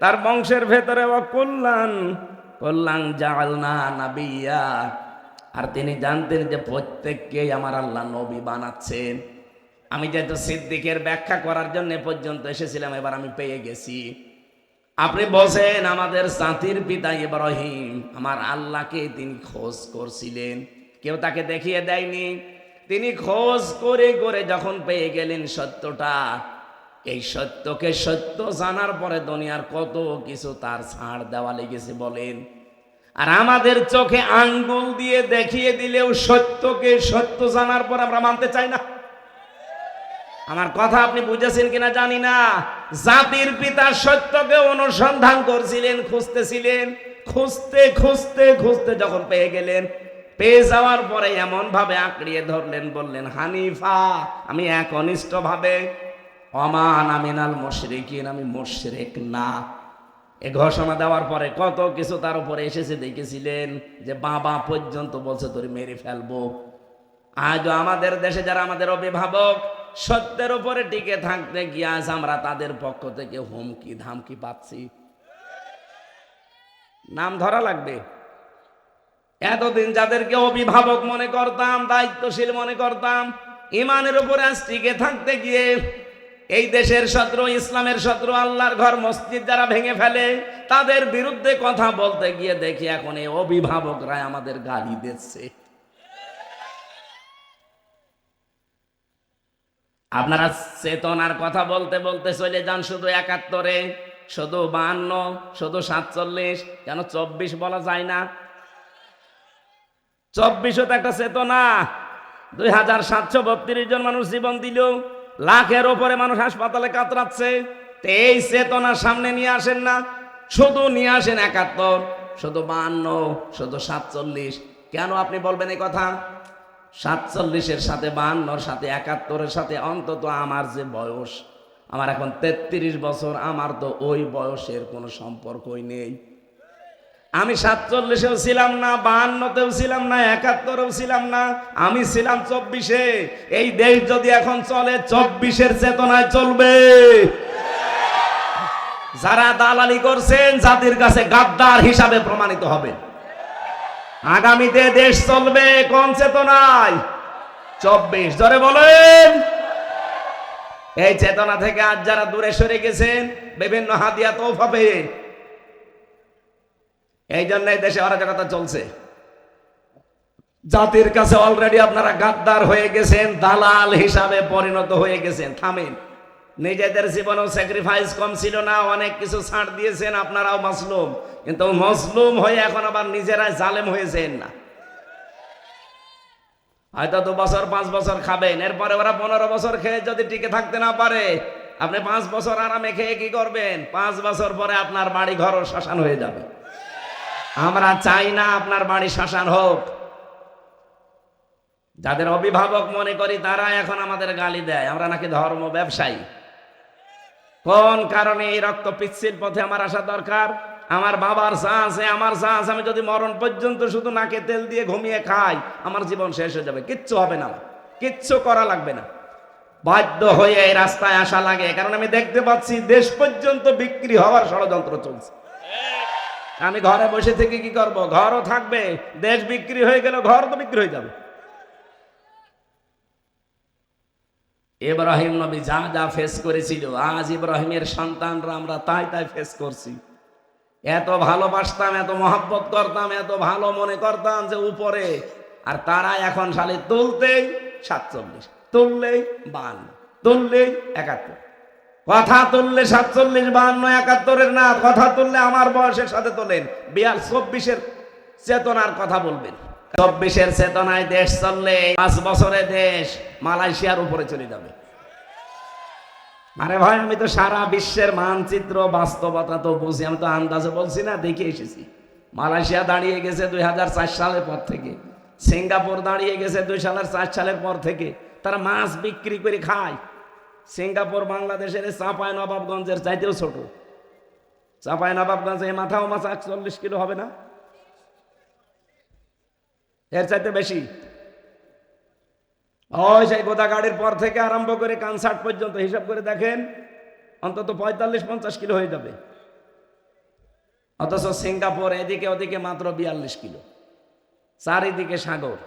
তার বংশের ভেতরে কল্যাণ জাআলনা নাবিয়্যা, আর তিনি জানতেন যে প্রত্যেককেই আমার আল্লাহ নবী বানাচ্ছেন। আমি যেহেতু সিদ্দিকের ব্যাখ্যা করার জন্য পর্যন্ত এসেছিলাম, এবার আমি পেয়ে গেছি। আপনি বলছেন আমাদের জাতির পিতা ইব্রাহিম আমার আল্লাহকে তিনি খোঁজ করছিলেন, কেউ তাকে দেখিয়ে দেয়নি। তিনি খোঁজ করে করে যখন পেয়ে গেলেন সত্যটা, এই সত্যকে সত্য জানার পরে দুনিয়ার কত কিছু তার ছাড় দেওয়া লেগেছে বলেন। আর আমাদের চোখে আঙ্গুল দিয়ে দেখিয়ে দিলেও সত্যকে সত্য জানার পর আমরা মানতে চাই না। আমার কথা আপনি বুঝেছেন কিনা জানি না। জাতির পিতা সত্যকে অনুসন্ধান করছিলেন, খুঁজতেছিলেন, খুঁজতে খুঁজতে খুঁজতে যখন পেয়ে গেলেন, পেয়ে যাওয়ার পরে এমন ভাবে আঁকড়িয়ে ধরলেন, বললেন হানিফা, আমি একনিষ্ঠ ভাবে, ওমান আমিনাল মুশরিকিন, আমি মুশরিক না। এ ঘোষণা দেওয়ার পরে কত কিছু তার উপরে এসেছে দেখেছিলেন, যে বাবা পর্যন্ত বলছে তোরে মেরে ফেলবো। আজও আমাদের দেশে যারা আমাদের অভিভাবক, সত্যের উপরে টিকে থাকতে গিয়ে আজ আমরা তাদের পক্ষ থেকে হুমকি ধামকি পাচ্ছি। নাম ধরা লাগবে। এতদিন যাদেরকে অভিভাবক মনে করতাম, দায়িত্বশীল মনে করতাম, ইমানের উপরে আজ টিকে থাকতে গিয়ে এই দেশের শত্রু, ইসলামের শত্রু, আল্লাহর ঘর মসজিদ যারা ভেঙে ফেলে, তাদের বিরুদ্ধে কথা বলতে গিয়ে দেখি এখন এই অভিভাবকরা আমাদের গালি দিচ্ছে। আপনারা চেতনার কথা বলতে বলতে চলে যান শুধু ৭১, শুধু ৫২, শুধু ৪৭, কেন ২৪ বলা যায় না? ২৪ও তো একটা চেতনা। ২৭৩২ জন মানুষ জীবন দিল, লাখের ওপরে মানুষ হাসপাতালে কাতরাচ্ছে। এই চেতনা সামনে নিয়ে আসেন না, শুধু নিয়ে আসেন ৭১, শুধু ৫২, শুধু ৪৭। কেন আপনি বলবেন এই কথা? ৪৭-এর সাথে ৫২-র সাথে ৭১-এর সাথে অন্তত আমার যে বয়স, আমার এখন ৩৩ বছর, আমার তো ওই বয়সের কোনো সম্পর্কই নেই। আমি ৪৭-এও ছিলাম না, ৫২-তেও ছিলাম না, ৭১-এও ছিলাম না, আমি ছিলাম ২৪-এ। এই দেশ যদি এখন চলে ২৪-এর চেতনায় চলবে। যারা দালালি করছেন জাতির কাছে গাদ্দার হিসাবে প্রমাণিত হবে। আগামীতে দেশ চলবে কোন চেতনায়? ২৪। জোরে বলেন। এই চেতনা থেকে আজ যারা দূরে সরে গেছেন, বিভিন্ন হাদিয়া তৌফা পেয়ে, এই জন্য দেশে অরাজকতা চলছে। জাতির কাছে অলরেডি আপনারা গাদ্দার হয়ে গেছেন, দালাল হিসাবে পরিণত হয়ে গেছেন। থামেন। নিজেদের জীবনেও স্যাক্রিফাইস কম ছিল না, অনেক কিছু ছাড় দিয়েছেন, আপনারাও মাসলুম, কিন্তু মজলুম হয়ে এখন আবার নিজেরাই জালেম হয়েছেন না। হয়তো ২ বছর ৫ বছর খাবেন, এরপরে ওরা ১৫ বছর খেয়ে যদি টিকে থাকতে না পারে, আপনি ৫ বছর আরামে খেয়ে কি করবেন? ৫ বছর পরে আপনার বাড়ি ঘর শ্মশান হয়ে যাবে। আমরা চাই না আপনার বাড়ি শ্মশান হোক। যাদের অভিভাবক মনে করি তারা এখন আমাদের গালি দেয় আমরা নাকি ধর্ম ব্যবসায়ী। কোন কারণে এই রক্ত পিচ্ছিল পথে আমার আসা দরকার? আমার বাবার চা আছে, আমার চা আছে, আমি যদি মরণ পর্যন্ত শুধু নাকে তেল দিয়ে ঘুমিয়ে খাই আমার জীবন শেষ হয়ে যাবে, কিচ্ছু হবে না, কিচ্ছু করা লাগবে না। বাধ্য হয়ে এই রাস্তায় আসা লাগে, কারণ আমি দেখতে পাচ্ছি দেশ পর্যন্ত বিক্রি হওয়ার ষড়যন্ত্র চলছে। আমি ঘরে বসে থেকে কি করব? ঘরও থাকবে, দেশ বিক্রি হয়ে গেল ঘর তো বিক্রি হয়ে যাবে। ইব্রাহিম নবী যা যা ফেস করেছিল, আজ ইব্রাহিমের সন্তানরা আমরা তাই তাই ফেস করছি। এত ভালোবাসতাম, এত মহব্বত করতাম, এত ভালো মনে করতাম যে উপরে, আর তারা এখন সালে তুলতেই 47, তুললেই 52, তুললেই 71। কথা তুললে 47, 52, 71-এর না, কথা তুললে আমার বয়সের সাথে তোলেন, 24-এর চেতনার কথা বলবেন। 24-এর চেতনায় দেশ চললে 5 বছরে দেশ মালয়েশিয়ার উপরে চলে যাবে। আরে ভাই, আমি তো সারা বিশ্বের মানচিত্র বাস্তবতা তো বুঝি, আমি তো আন্দাজে বলছি না, দেখে এসেছি। মালয়েশিয়া দাঁড়িয়ে গেছে 2004 সালের পর থেকে, সিঙ্গাপুর দাঁড়িয়ে গেছে 2004 সালের পর থেকে। তারা মাছ বিক্রি করে খায়। সিঙ্গাপুর বাংলাদেশের চাঁপাই নবাবগঞ্জের চাইতেও ছোট। চাঁপাই নবাবগঞ্জে মাথাও মাছ 41 কিলো হবে না, এর চাইতে বেশি। ওই সেই গোদাগাড়ির পর থেকে আরম্ভ করে কানসার্ট পর্যন্ত হিসাব করে দেখেন, অন্তত 45-50 কিলো হয়ে যাবে। অথচ সিঙ্গাপুর এদিকে ওদিকে মাত্র 42 কিলো, চারিদিকে সাগর,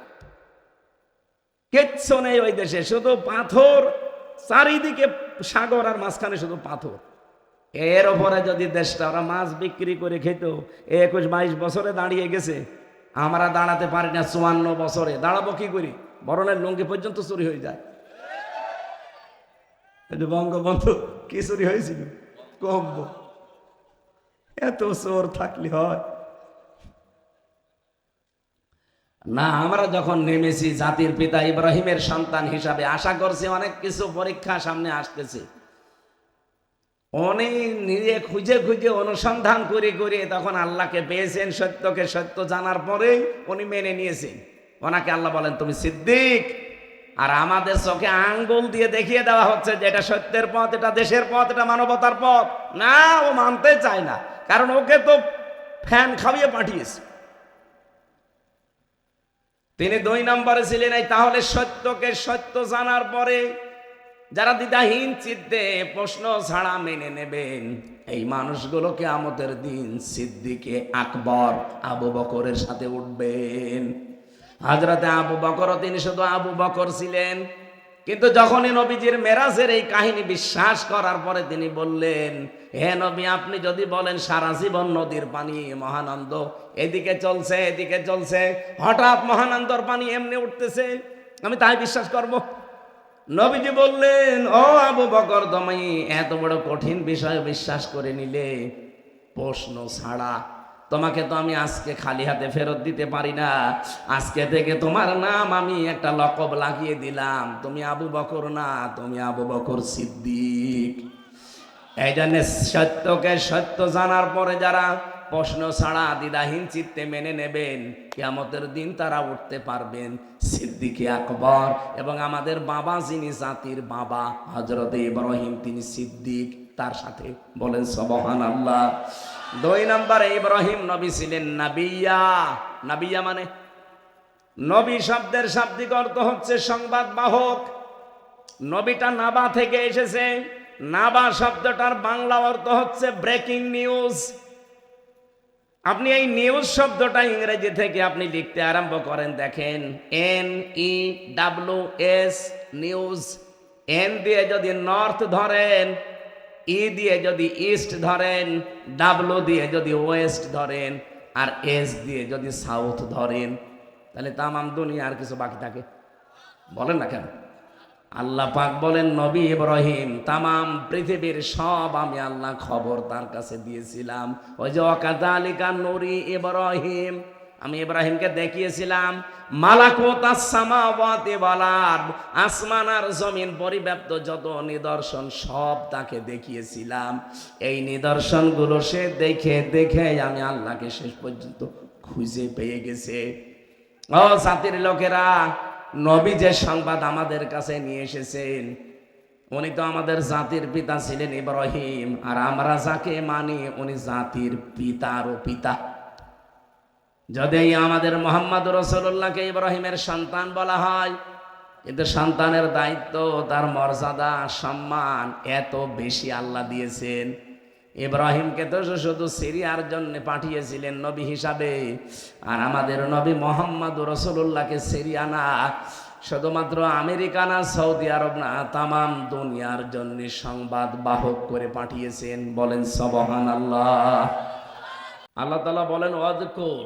কিচ্ছু নেই ওই দেশে, শুধু পাথর, চারিদিকে সাগর আর মাঝখানে শুধু পাথর। এর ওপরে যদি দেশটা ওরা মাছ বিক্রি করে খেত, 21-22 বছরে দাঁড়িয়ে গেছে, আমরা দাঁড়াতে পারি না 54 বছরে। দাঁড়াবো কি করি? বরণের লুঙ্গি পর্যন্ত চুরি হয়ে যায়। বঙ্গবন্ধু কি চুরি হয়েছিল? কম, এত চোর থাকলে হয় না। আমরা যখন নেমেছি জাতির পিতা ইব্রাহিমের সন্তান হিসাবে, আশা করছি অনেক কিছু পরীক্ষা সামনে আসতেছে। উনি নিজে খুঁজে খুঁজে অনুসন্ধান করে করে তখন আল্লাহকে পেয়েছেন। সত্যকে সত্য জানার পরে উনি মেনে নিয়েছেন। ওনাকে আল্লাহ বলেন তুমি সিদ্দিক। আর আমাদের চোখে আঙ্গুল দিয়ে দেখিয়ে দেওয়া হচ্ছে যে এটা সত্যের পথ, এটা দেশের পথ, এটা মানবতার পথ। না, ও মানতে চায় না, কারণ ওকে তো ফ্যান খাইয়ে পাঠিয়েছে। তিনি 2 নম্বরে ছিলেন। তাহলে সত্যকে সত্য জানার পরে যারা দ্বিধাহীন চিত্তে প্রশ্ন ছাড়া মেনে নেবেন, এই মানুষগুলো কিয়ামতের দিন সিদ্দিকে আকবর আবু বকরের সাথে উঠবেন। হযরতে আবু বকর, তিনি শুধু আবু বকর ছিলেন, কিন্তু যখনই নবীজির মেরাজের এই কাহিনী বিশ্বাস করার পরে তিনি বললেন, হে নবী, আপনি যদি বলেন সারা জীবন নদীর পানি মহানন্দ এদিকে চলছে এদিকে চলছে, হঠাৎ মহানন্দর পানি এমনি উঠতেছে, আমি তাই বিশ্বাস করব? নবীজি বললেন, ও আবু বকর, তুমি এত বড় কঠিন বিষয় বিশ্বাস করে নিলে প্রশ্ন ছাড়া। তোমাকে তো আমি আজকে খালি হাতে ফেরত দিতে পারি না। আজকে থেকে তোমার নাম আমি একটা লকব লাগিয়ে দিলাম, তুমি আবু বকর না, তুমি আবু বকর সিদ্দিক। এই জন্য সত্যকে সত্য জানার পরে যারা প্রশ্ন ছাড়া দ্বিধাহীন চিত্তে মেনে নেবেন, কিয়ামতের দিন তারা উঠতে পারবেন সিদ্দিকে আকবর। এবং আমাদের বাবা, যিনি জাতির বাবা হযরতে ইব্রাহিম, তিনি সিদ্দিক, তার সাথে বলেন সুবহানাল্লাহ। 2 নম্বরে ইব্রাহিম নবী ছিলেন নাবিয়া। নাবিয়া মানে, নবী শব্দের শাব্দিক অর্থ হচ্ছে সংবাদ বাহক। নবীটা নাবা থেকে এসেছে। নাবা শব্দটার বাংলা অর্থ হচ্ছে ব্রেকিং নিউজ। আপনি এই নিউজ শব্দটা ইংরেজি থেকে আপনি লিখতে আরম্ভ করেন, দেখেন NEWS, নিউজ। এন দিয়ে যদি নর্থ ধরেন, ই দিয়ে যদি ইস্ট ধরেন, ডাব্লু দিয়ে যদি ওয়েস্ট ধরেন, আর এস দিয়ে যদি সাউথ ধরেন, তাহলে তামাম দুনিয়া আর কিছু বাকি থাকে? বলেন না কেন? আল্লাহ পাক বলেন, নবী ইব্রাহিম তামাম পৃথিবীর সব আমি আল্লাহ খবর তার কাছে দিয়েছিলাম। ওই যে ওয়াকাযালিকা নুরি ইব্রাহিম, আমি ইব্রাহিমকে দেখিয়েছিলাম মালাকুতাস সামাওয়াতি ওয়াল আরদ, আসমান আর জমিন পরিব্যাপ্ত যত নিদর্শন সব তাকে দেখিয়েছিলাম। এই নিদর্শনগুলো সে দেখে দেখে আমি আল্লাহকে শেষ পর্যন্ত খুঁজে পেয়ে গেছে। ও জাতির লোকেরা, নবী যে সংবাদ আমাদের কাছে নিয়ে এসেছেন, উনি তো আমাদের জাতির পিতা ছিলেন ইব্রাহিম, আর আমরা যাকে মানি উনি জাতির পিতারও পিতা। যদি আমাদের মোহাম্মদ রাসূলুল্লাহকে ইব্রাহিমের সন্তান বলা হয়, কিন্তু সন্তানের দায়িত্ব, তার মর্যাদা, সম্মান এত বেশি আল্লাহ দিয়েছেন। ইব্রাহিমকে তো শুধু সিরিয়ার জন্য পাঠিয়েছিলেন নবী হিসাবে, আর আমাদের নবী মোহাম্মদ রাসূলুল্লাহকে সিরিয়া না, শুধুমাত্র আমেরিকা না, সৌদি আরব না, তামাম দুনিয়ার জন্য সংবাদ বাহক করে পাঠিয়েছেন। বলেন সুবহানাল্লাহ। আল্লাহ তাআলা বলেন ওয়াজকুর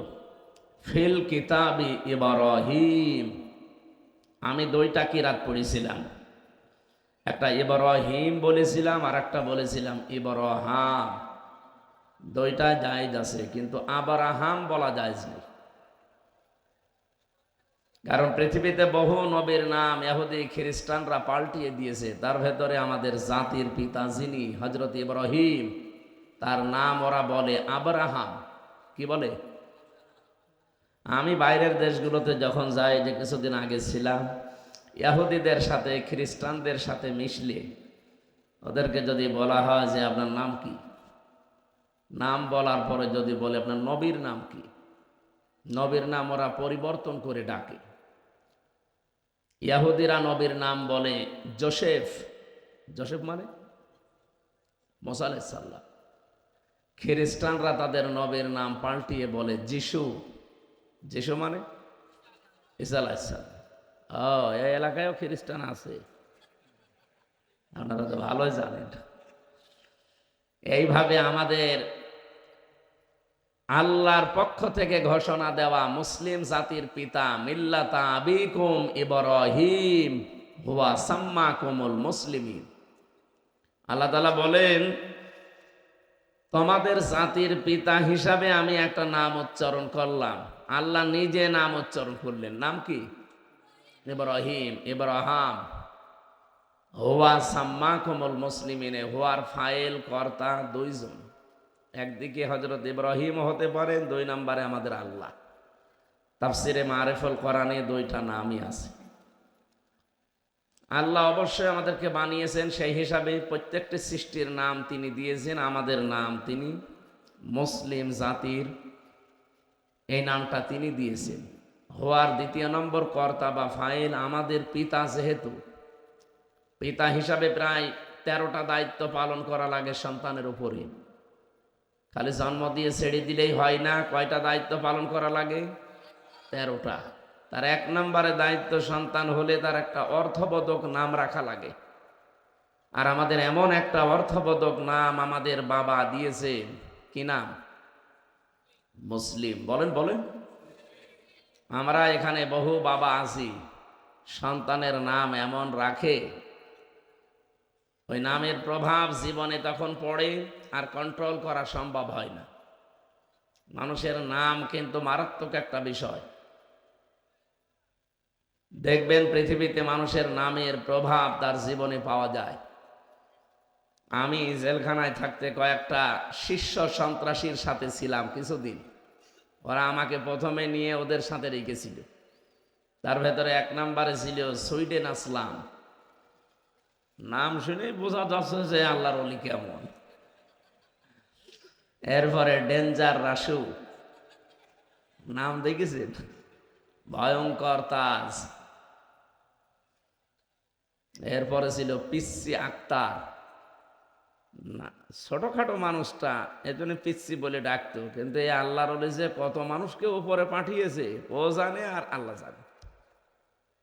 ফিল কিতাবি ইব্রাহিম। আমি দুইটা কিরাত পড়েছিলাম, একটা ইব্রাহিম বলেছিলাম আর একটা বলেছিলাম ইব্রাহাম। দুইটা জায়েজ আছে, কিন্তু আবরাহাম বলা জায়েজ নেই। কারণ পৃথিবীতে বহু নবীর নাম ইহুদি খ্রিস্টানরা পাল্টিয়ে দিয়েছে, তার ভেতরে আমাদের জাতির পিতা যিনি হযরত ইব্রাহিম, তার নাম ওরা বলে আবরাহাম। কি বলে? আমি বাইরের দেশগুলোতে যখন যাই, যে কিছুদিন আগে ছিলাম, ইহুদিদের সাথে খ্রিস্টানদের সাথে মিশলে ওদেরকে যদি বলা হয় যে আপনার নাম কি, নাম বলার পরে যদি বলে আপনার নবীর নাম কি, নবীর নাম ওরা পরিবর্তন করে ডাকে। ইহুদিরা নবীর নাম বলে জোসেফ। জোসেফ মানে মুসা আলাইহিস সালাম। খ্রিস্টানরা তাদের নবীর নাম পাল্টিয়ে বলে যিশু। যিশু মানে ঈসা আলাইহিস সালাম। ও, এই এলাকায়ও খ্রিস্টান আছে, আপনারা তো ভালোই জানেন। এইভাবে আমাদের আল্লাহর পক্ষ থেকে ঘোষণা দেওয়া মুসলিম জাতির পিতা মিল্লাতা আবিকুম ইব্রাহিম হুয়া সাম্মাকুমুল মুসলিমিন। আল্লাহ তাআলা বলেন তোমাদের জাতির পিতা হিসাবে আমি একটা নাম উচ্চারণ করলাম। আল্লাহ নিজে নাম উচ্চারণ করলেন। নাম কি? ইব্রাহিম, ইব্রাহাম। হুয়া সাম্মাকুমুল মুসলিমিন, হুয়ার ফাইল কর্তা দুইজন। একদিকে হযরত ইব্রাহিম হতে পারেন, দুই নম্বরে আমাদের আল্লাহ। তাফসিরে মারিফুল কোরআনে দুইটা নামই আছে। আল্লাহ অবশ্যই আমাদেরকে বানিয়েছেন, সেই হিসাবে প্রত্যেকটি সৃষ্টির নাম তিনি দিয়েছেন। আমাদের নাম তিনি মুসলিম জাতির, এই নামটা তিনি দিয়েছেন। হওয়ার দ্বিতীয় নম্বর কর্তা বা ফাইল আমাদের পিতা। যেহেতু পিতা হিসাবে প্রায় 13টা দায়িত্ব পালন করা লাগে সন্তানের উপরে। খালি জন্ম দিয়ে ছেড়ে দিলেই হয় না, কয়টা দায়িত্ব পালন করা লাগে? 13টা। তার 1 নম্বরে দায়িত্ব, সন্তান হলে তার একটা অর্থবোধক নাম রাখা লাগে। আর আমাদের এমন একটা অর্থবোধক নাম আমাদের বাবা দিয়েছে। কি নাম? মুসলিম। বলেন বলেন। আমরা এখানে বহু বাবা আছি, সন্তানের নাম এমন রাখে, ওই নামের প্রভাব জীবনে তখন পড়ে আর কন্ট্রোল করা সম্ভব হয় না। মানুষের নাম কিন্তু মারাত্মক একটা বিষয়। দেখবেন পৃথিবীতে মানুষের নামের প্রভাব তার জীবনে পাওয়া যায়। আমি জেলখানায় থাকতে কয়েকটা শীর্ষ সন্ত্রাসীর সাথে ছিলাম কিছুদিন। ওরা আমাকে প্রথমে নিয়ে ওদের সাথে রেখেছিল। তার ভেতরে 1 নম্বরে ছিল সুইডেন আসলাম। নাম শুনে বোঝা যাচ্ছে যে আল্লাহর ওলি কেমন। এরপরে ডেঞ্জার রাসু, নাম দেখেছেন? ভয়ঙ্কর তাজ। এরপরে ছিল পিচ্ছি আক্তার। না, ছোটখাটো মানুষটা এজন্য পিচ্ছি বলে ডাকতো, কিন্তু এই আল্লাহর ওলি যে কত মানুষকে উপরে পাঠিয়েছে ও জানে আর আল্লাহ জানে।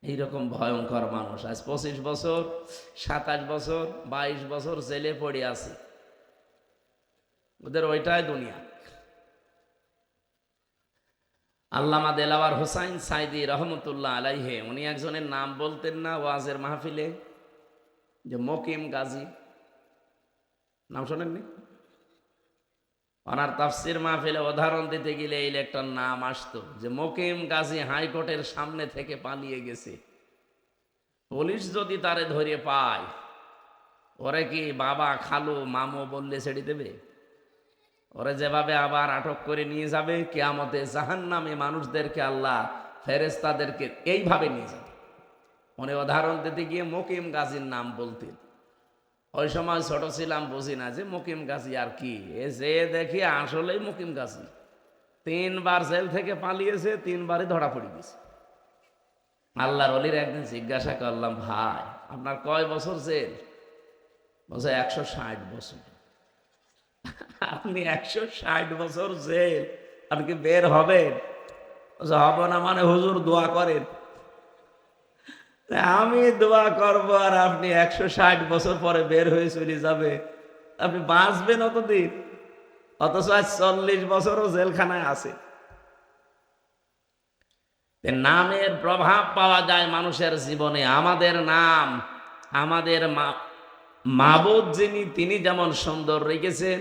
এইরকম ভয়ঙ্কর মানুষ আজ 25 বছর, 27 বছর, 22 বছর জেলে পড়ে আছে। ওদের ওইটাই দুনিয়া। আল্লামা দেলাওয়ার হোসাইন সাইদি রহমতুল্লাহ আলাইহে, উনি একজনের নাম বলতেন না ওয়াজের মাহফিলে, যে মকিম গাজী। নাম শোনেননি? ওনার তাফসির মাহফিলে উদাহরণ দিতে গেলে এই লোকটার নাম আসতো, যে মকিম গাজী হাইকোর্টের সামনে থেকে পালিয়ে গেছে। পুলিশ যদি তারে ধরে পায়, ওরে কি বাবা খালু মামু বললে ছেড়ে দেবে? ওরে যেভাবে আবার আটক করে নিয়ে যাবে, কিয়ামতে জাহান্নামে মানুষদেরকে আল্লাহ ফেরেশতাদেরকে এইভাবে নিয়ে যাবে। উনি উদাহরণ দিতে গিয়ে মকিম গাজীর নাম বলতেন। ওই সময় ছোট ছিলাম, বুঝি না যে মকিম গাজী আর কি। এ যে দেখি আসলেই মকিম গাজী 3বার জেল থেকে পালিয়েছে, 3বারই ধরা পড়ে গেছে। আল্লাহর ওলির একদিন জিজ্ঞাসা করলাম, ভাই আপনার কয় বছর জেল? বলছে 160 বছর। আপনি 160 বছর জেল, আপনি কি বের হবেন? বলছে হব না মানে হুজুর দোয়া করেন। আমি দোয়া করবো আর আপনি 160 বছর পরে বের হয়ে চলে যাবে, আপনি বাঁচবেন অতদিন? অথচ আজ 40 বছরও জেলখানায় আছে। নামের প্রভাব পাওয়া যায় মানুষের জীবনে। আমাদের নাম, আমাদের মাবুদ যিনি, তিনি যেমন সুন্দর রেখেছেন।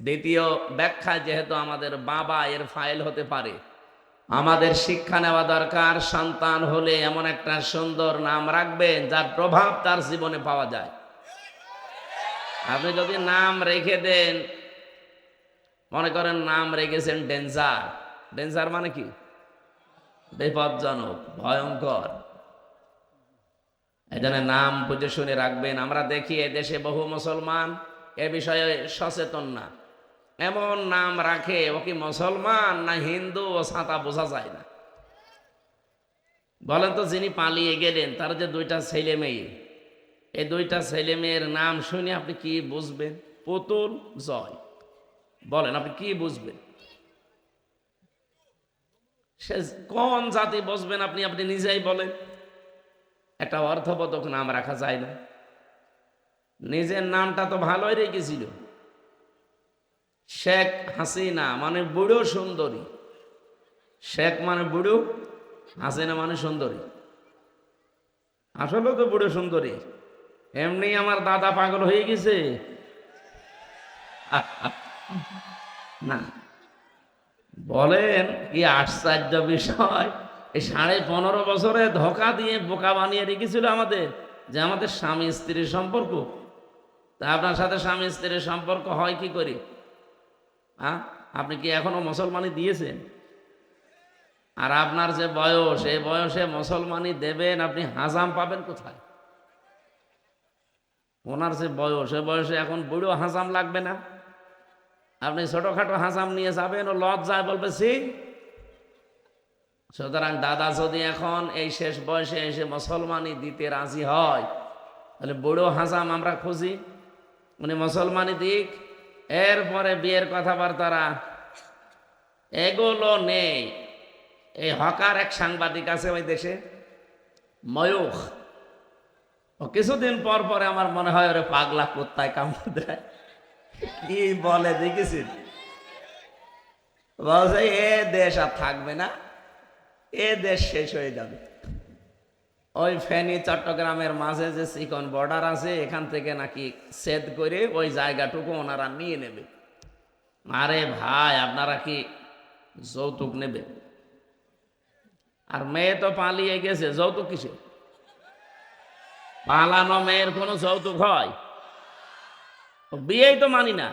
দ্বিতীয় ব্যাখ্যা, যেহেতু আমাদের বাবা এর ফাইল হতে পারে, আমাদের শিক্ষা নেওয়া দরকার। সন্তান হলে এমন একটা সুন্দর নাম রাখবেন যার প্রভাব তার জীবনে পাওয়া যায়। আপনি যদি নাম রেখে দেন, মনে করেন নাম রেখেছেন ডেঞ্জার। ডেঞ্জার মানে কি? বিপজ্জনক, ভয়ঙ্কর। এই জন্য নাম বুঝে শুনে রাখবেন। আমরা দেখি এদেশে বহু মুসলমান এ বিষয়ে সচেতন না। এমন নাম রাখে, ও কি মুসলমান না হিন্দু ও ছাতা বোঝা যায় না। বলেন তো, যিনি পালিয়ে গেলেন তার যে 2টা ছেলে মেয়ে, এই 2টা ছেলে মেয়ের নাম শুনে আপনি কি বুঝবেন? পুতুল, জয়। বলেন আপনি কি বুঝবেন? সে কোন জাতি বুঝবেন আপনি? আপনি নিজেই বলেন। একটা অর্থবোধক নাম রাখা যায় না? নিজের নামটা তো ভালোই রেখেছিল। শেখ হাসিনা মানে বুড়ো সুন্দরী। শেখ মানে বুড়ো, হাসিনা মানে সুন্দরী। আসলে তো বুড়ো সুন্দরী। এমনি আমার দাদা পাগল হয়ে গেছে না। বলেন কি আশ্চর্য বিষয়! এই 15.5 বছরে ধোঁকা দিয়ে বোকা বানিয়ে রেখেছিল আমাদের, যে আমাদের স্বামী স্ত্রীর সম্পর্ক। তা আপনার সাথে স্বামী স্ত্রীর সম্পর্ক হয় কি করে? হ্যাঁ, আপনি কি এখনো মুসলমানি দিয়েছেন? আর আপনার যে বয়স, এই বয়সে মুসলমানি দেবেন, আপনি হাজাম পাবেন কোথায়? ওনার যে বয়স, এই বয়সে এখন বুড়ো হাজাম লাগবে না? আপনি ছোটখাটো হাজাম নিয়ে যাবেন, ও লজ্জায় বলবে ছি। সুতরাং দাদা যদি এখন এই শেষ বয়সে এসে মুসলমানি দিতে রাজি হয়, তাহলে বুড়ো হাজাম আমরা খুঁজি, উনি মুসলমানি দিক। এরপরে বিয়ের কথাবার্তারা এগুলো নেই। এই হকার এক সাংবাদিক আছে ওই দেশে, ময়ূখ। ও কিছুদিন পর পরে আমার মনে হয় ওরে পাগলা কুত্তায় কামড় দেয়। কি বলে দেখেছেন? বলছে এ দেশ আর থাকবে না, এ দেশ শেষ হয়ে যাবে। ওই ফেনী চট্টগ্রামের মাঝে যে চিকন বর্ডার আছে, এখান থেকে নাকি ছেদ করে ওই জায়গাটুকু ওনারা নিয়ে নেবে। আরে ভাই, আপনারা কি যৌতুক নেবে? আর মেয়ে তো পালিয়ে গেছে, যৌতুক কিসে? পালানো মেয়ের কোনো যৌতুক হয়? বিয়েই তো মানি না,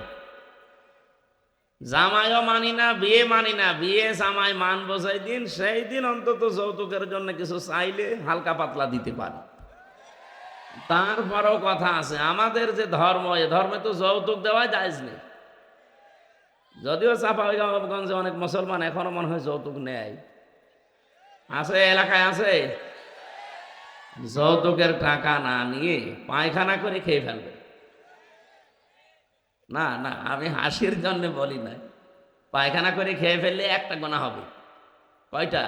জামাইও মানি না, বিয়ে মানি না। বিয়ে জামাই মানবো সেই দিন, সেই দিন অন্তত যৌতুকের জন্য কিছু চাইলে হালকা পাতলা দিতে পারি। তারপরেও কথা আছে, আমাদের যে ধর্ম, এ ধর্মে তো যৌতুক দেওয়া জায়েজ নেই। যদিও চাঁপাইনবাবগঞ্জে অনেক মুসলমান এখনো মনে হয় যৌতুক নেয়। আছে, এলাকায় আছে। যৌতুকের টাকা না নিয়ে পায়খানা করে খেয়ে ফেলবে। না না, আমি হাসির জন্য বলি না। পায়খানা করে খেয়ে ফেললে একটা গোনা হবে। কয়টা?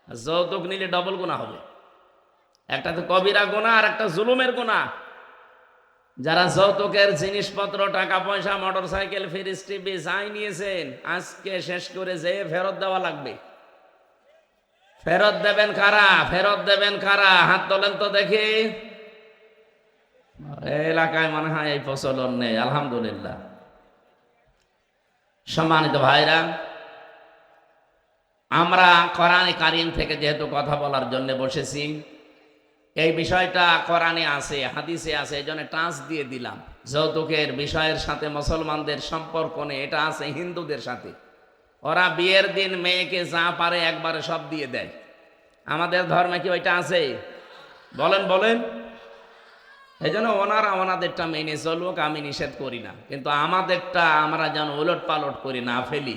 যৌতুক নিলে ডবল গোনা হবে। একটা তো কবিরা গোনা, আর একটা জুলুমের গোনা। যারা যৌতুকের জিনিসপত্র, টাকা পয়সা, মোটর সাইকেল, ফ্রিজ, টিভি যাই নিয়েছেন, আজকে শেষ করে যে ফেরত দেওয়া লাগবে। ফেরত দেবেন কারা? ফেরত দেবেন কারা? হাত তোলেন তো দেখি। এলাকায় মনে হয় এই প্রচলন নেই, আলহামদুলিল্লাহ। সম্মানিত ভাইরা, আমরা কোরআনে কারীম থেকে যেহেতু কথা বলার জন্য বসেছি, এই বিষয়টা কোরআনে আছে, হাদিসে আছে, এই জন্য টাচ দিয়ে দিলাম। যৌতুকের বিষয়ের সাথে মুসলমানদের সম্পর্ক নেই, এটা আছে হিন্দুদের সাথে। ওরা বিয়ের দিন মেয়েকে যা পারে একবারে সব দিয়ে দেয়। আমাদের ধর্মে কি ওইটা আছে? বলেন বলেন। এই জন্য ওনারা ওনাদেরটা মেনে চলুক, আমি নিষেধ করি না, কিন্তু আমাদেরটা আমরা যেন উলট পালট করি না ফেলি।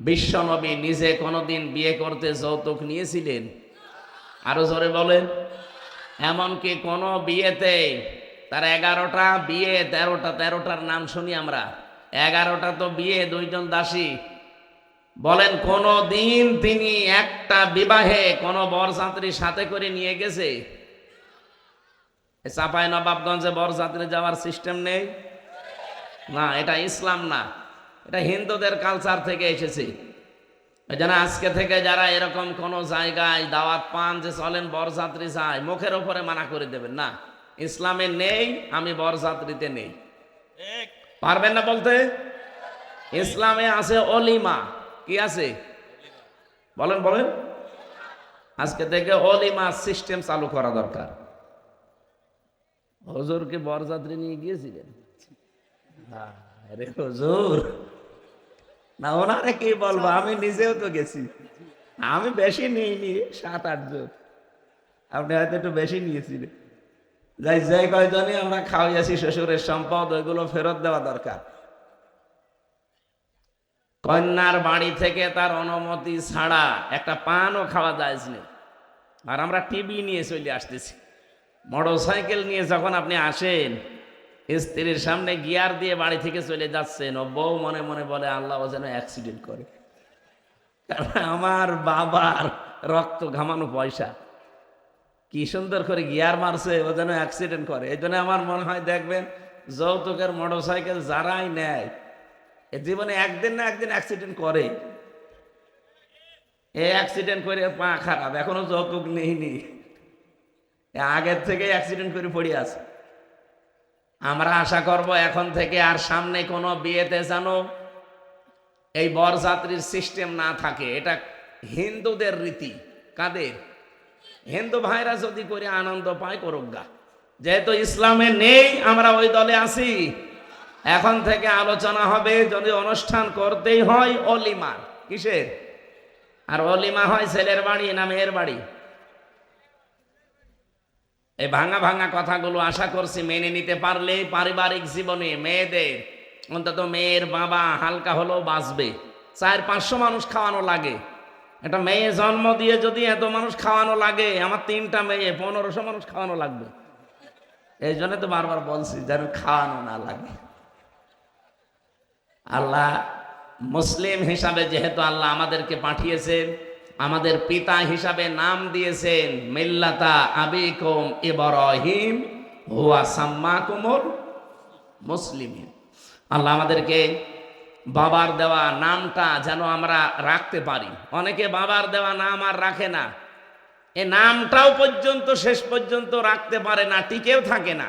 বিশ্বনবী নিজে কোনোদিন বিয়ে করতে যৌতুক নিয়েছিলেন? আরো জোরে বলেন। এমনকি কোনো বিয়েতে তার 11টা বিয়ে, 13টার নাম শুনি আমরা। 11টা তো বিয়ে, 2জন দাসী। বলেন কোন দিন তিনি একটা বিবাহে কোন বরযাত্রীর সাথে করে নিয়ে গেছে? চাঁপাই নবাবগঞ্জে বরযাত্রী যাওয়ার সিস্টেম নেই না, এটা ইসলাম না, এটা হিন্দুদের কালচার থেকে এসেছে। এই জন্য আজকে থেকে যারা এরকম কোন জায়গায় দাওয়াত পান যে চলেন বরযাত্রী যায়, মুখের উপরে মানা করে দেবেন না। ইসলামে নেই, আমি বরযাত্রীতে নেই। পারবেন না বলতে? ইসলামে আছে অলিমা। কি আছে? বলেন বলেন। আজকে থেকে অলিমা সিস্টেম চালু করা দরকার। হুজুরকে বরযাত্রী নিয়ে গিয়েছিলেন? আরে হুজুর না, ওনারে কি বলবো, আমি নিজেও তো গেছি। আমি বেশি নিইনি, 7-8 জন। আপনি হয়তো একটু বেশি নিয়েছিলেন। যাই যে কয়জনই আমরা খাওয়াইয়াছি শ্বশুরের সম্পদ, ওইগুলো ফেরত দেওয়া দরকার। কন্যার বাড়ি থেকে তার অনুমতি ছাড়া একটা পানও খাওয়া যায় না। আর আমরা টিভি নিয়ে চলে আসতেছি। মোটরসাইকেল নিয়ে যখন আপনি আসেন, স্ত্রীর সামনে গিয়ার দিয়ে বাড়ি থেকে চলে যাচ্ছেন, ও বউ মনে মনে বলে আল্লাহ ও যেন অ্যাক্সিডেন্ট করে। কারণ আমার বাবার রক্ত ঘামানো পয়সা, কি সুন্দর করে গিয়ার মারছে, ও যেন অ্যাক্সিডেন্ট করে। এই জন্য আমার মনে হয় দেখবেন যৌতুকের মোটরসাইকেল যারাই নেয়, এ জীবনে একদিন না একদিন অ্যাক্সিডেন্ট করে। এই অ্যাক্সিডেন্ট করে পা খারাপ, এখনো যৌতুক নেইনি, আগের থেকে অ্যাক্সিডেন্ট করে পড়ে আছে। আমরা আশা করব এখন থেকে আর সামনে কোনো বিয়েতে যেন এই বরযাত্রীর সিস্টেম না থাকে। এটা হিন্দুদের রীতি। কাদের? হিন্দু ভাইরা যদি করে আনন্দ পায়, করুক গা। যেহেতু ইসলামে নেই, আমরা ওই দলে আছি। এখন থেকে আলোচনা হবে, যদি অনুষ্ঠান করতেই হয় অলিমার। কিসের? আর অলিমা হয় ছেলের বাড়ি না মেয়ের বাড়ি? এই ভাঙা ভাঙা কথাগুলো আশা করছি মেনে নিতে পারলে পারিবারিক জীবনে মেয়েদের, অন্তত মেয়ের বাবা হালকা হলেও বাঁচবে। 400-500 মানুষ খাওয়ানো লাগে। একটা মেয়ে জন্ম দিয়ে যদি এত মানুষ খাওয়ানো লাগে, আমার 3টা মেয়ে 1500 মানুষ খাওয়ানো লাগবে। এই জন্য তো বারবার বলছি যেন খাওয়ানো না লাগে। আল্লাহ মুসলিম হিসাবে যেহেতু আল্লাহ আমাদেরকে পাঠিয়েছেন, আমাদের পিতা হিসাবে নাম দিয়েছেন মিল্লাতা আবিকুম ইব্রাহিম হুয়া সাম্মাকুমুল মুসলিমিন। আল্লাহ আমাদেরকে বাবার দেওয়া নামটা যেন আমরা রাখতে পারি। অনেকে বাবার দেওয়া নাম আর রাখে না, এ নামটাও পর্যন্ত শেষ পর্যন্ত রাখতে পারে না, টিকেও থাকে না।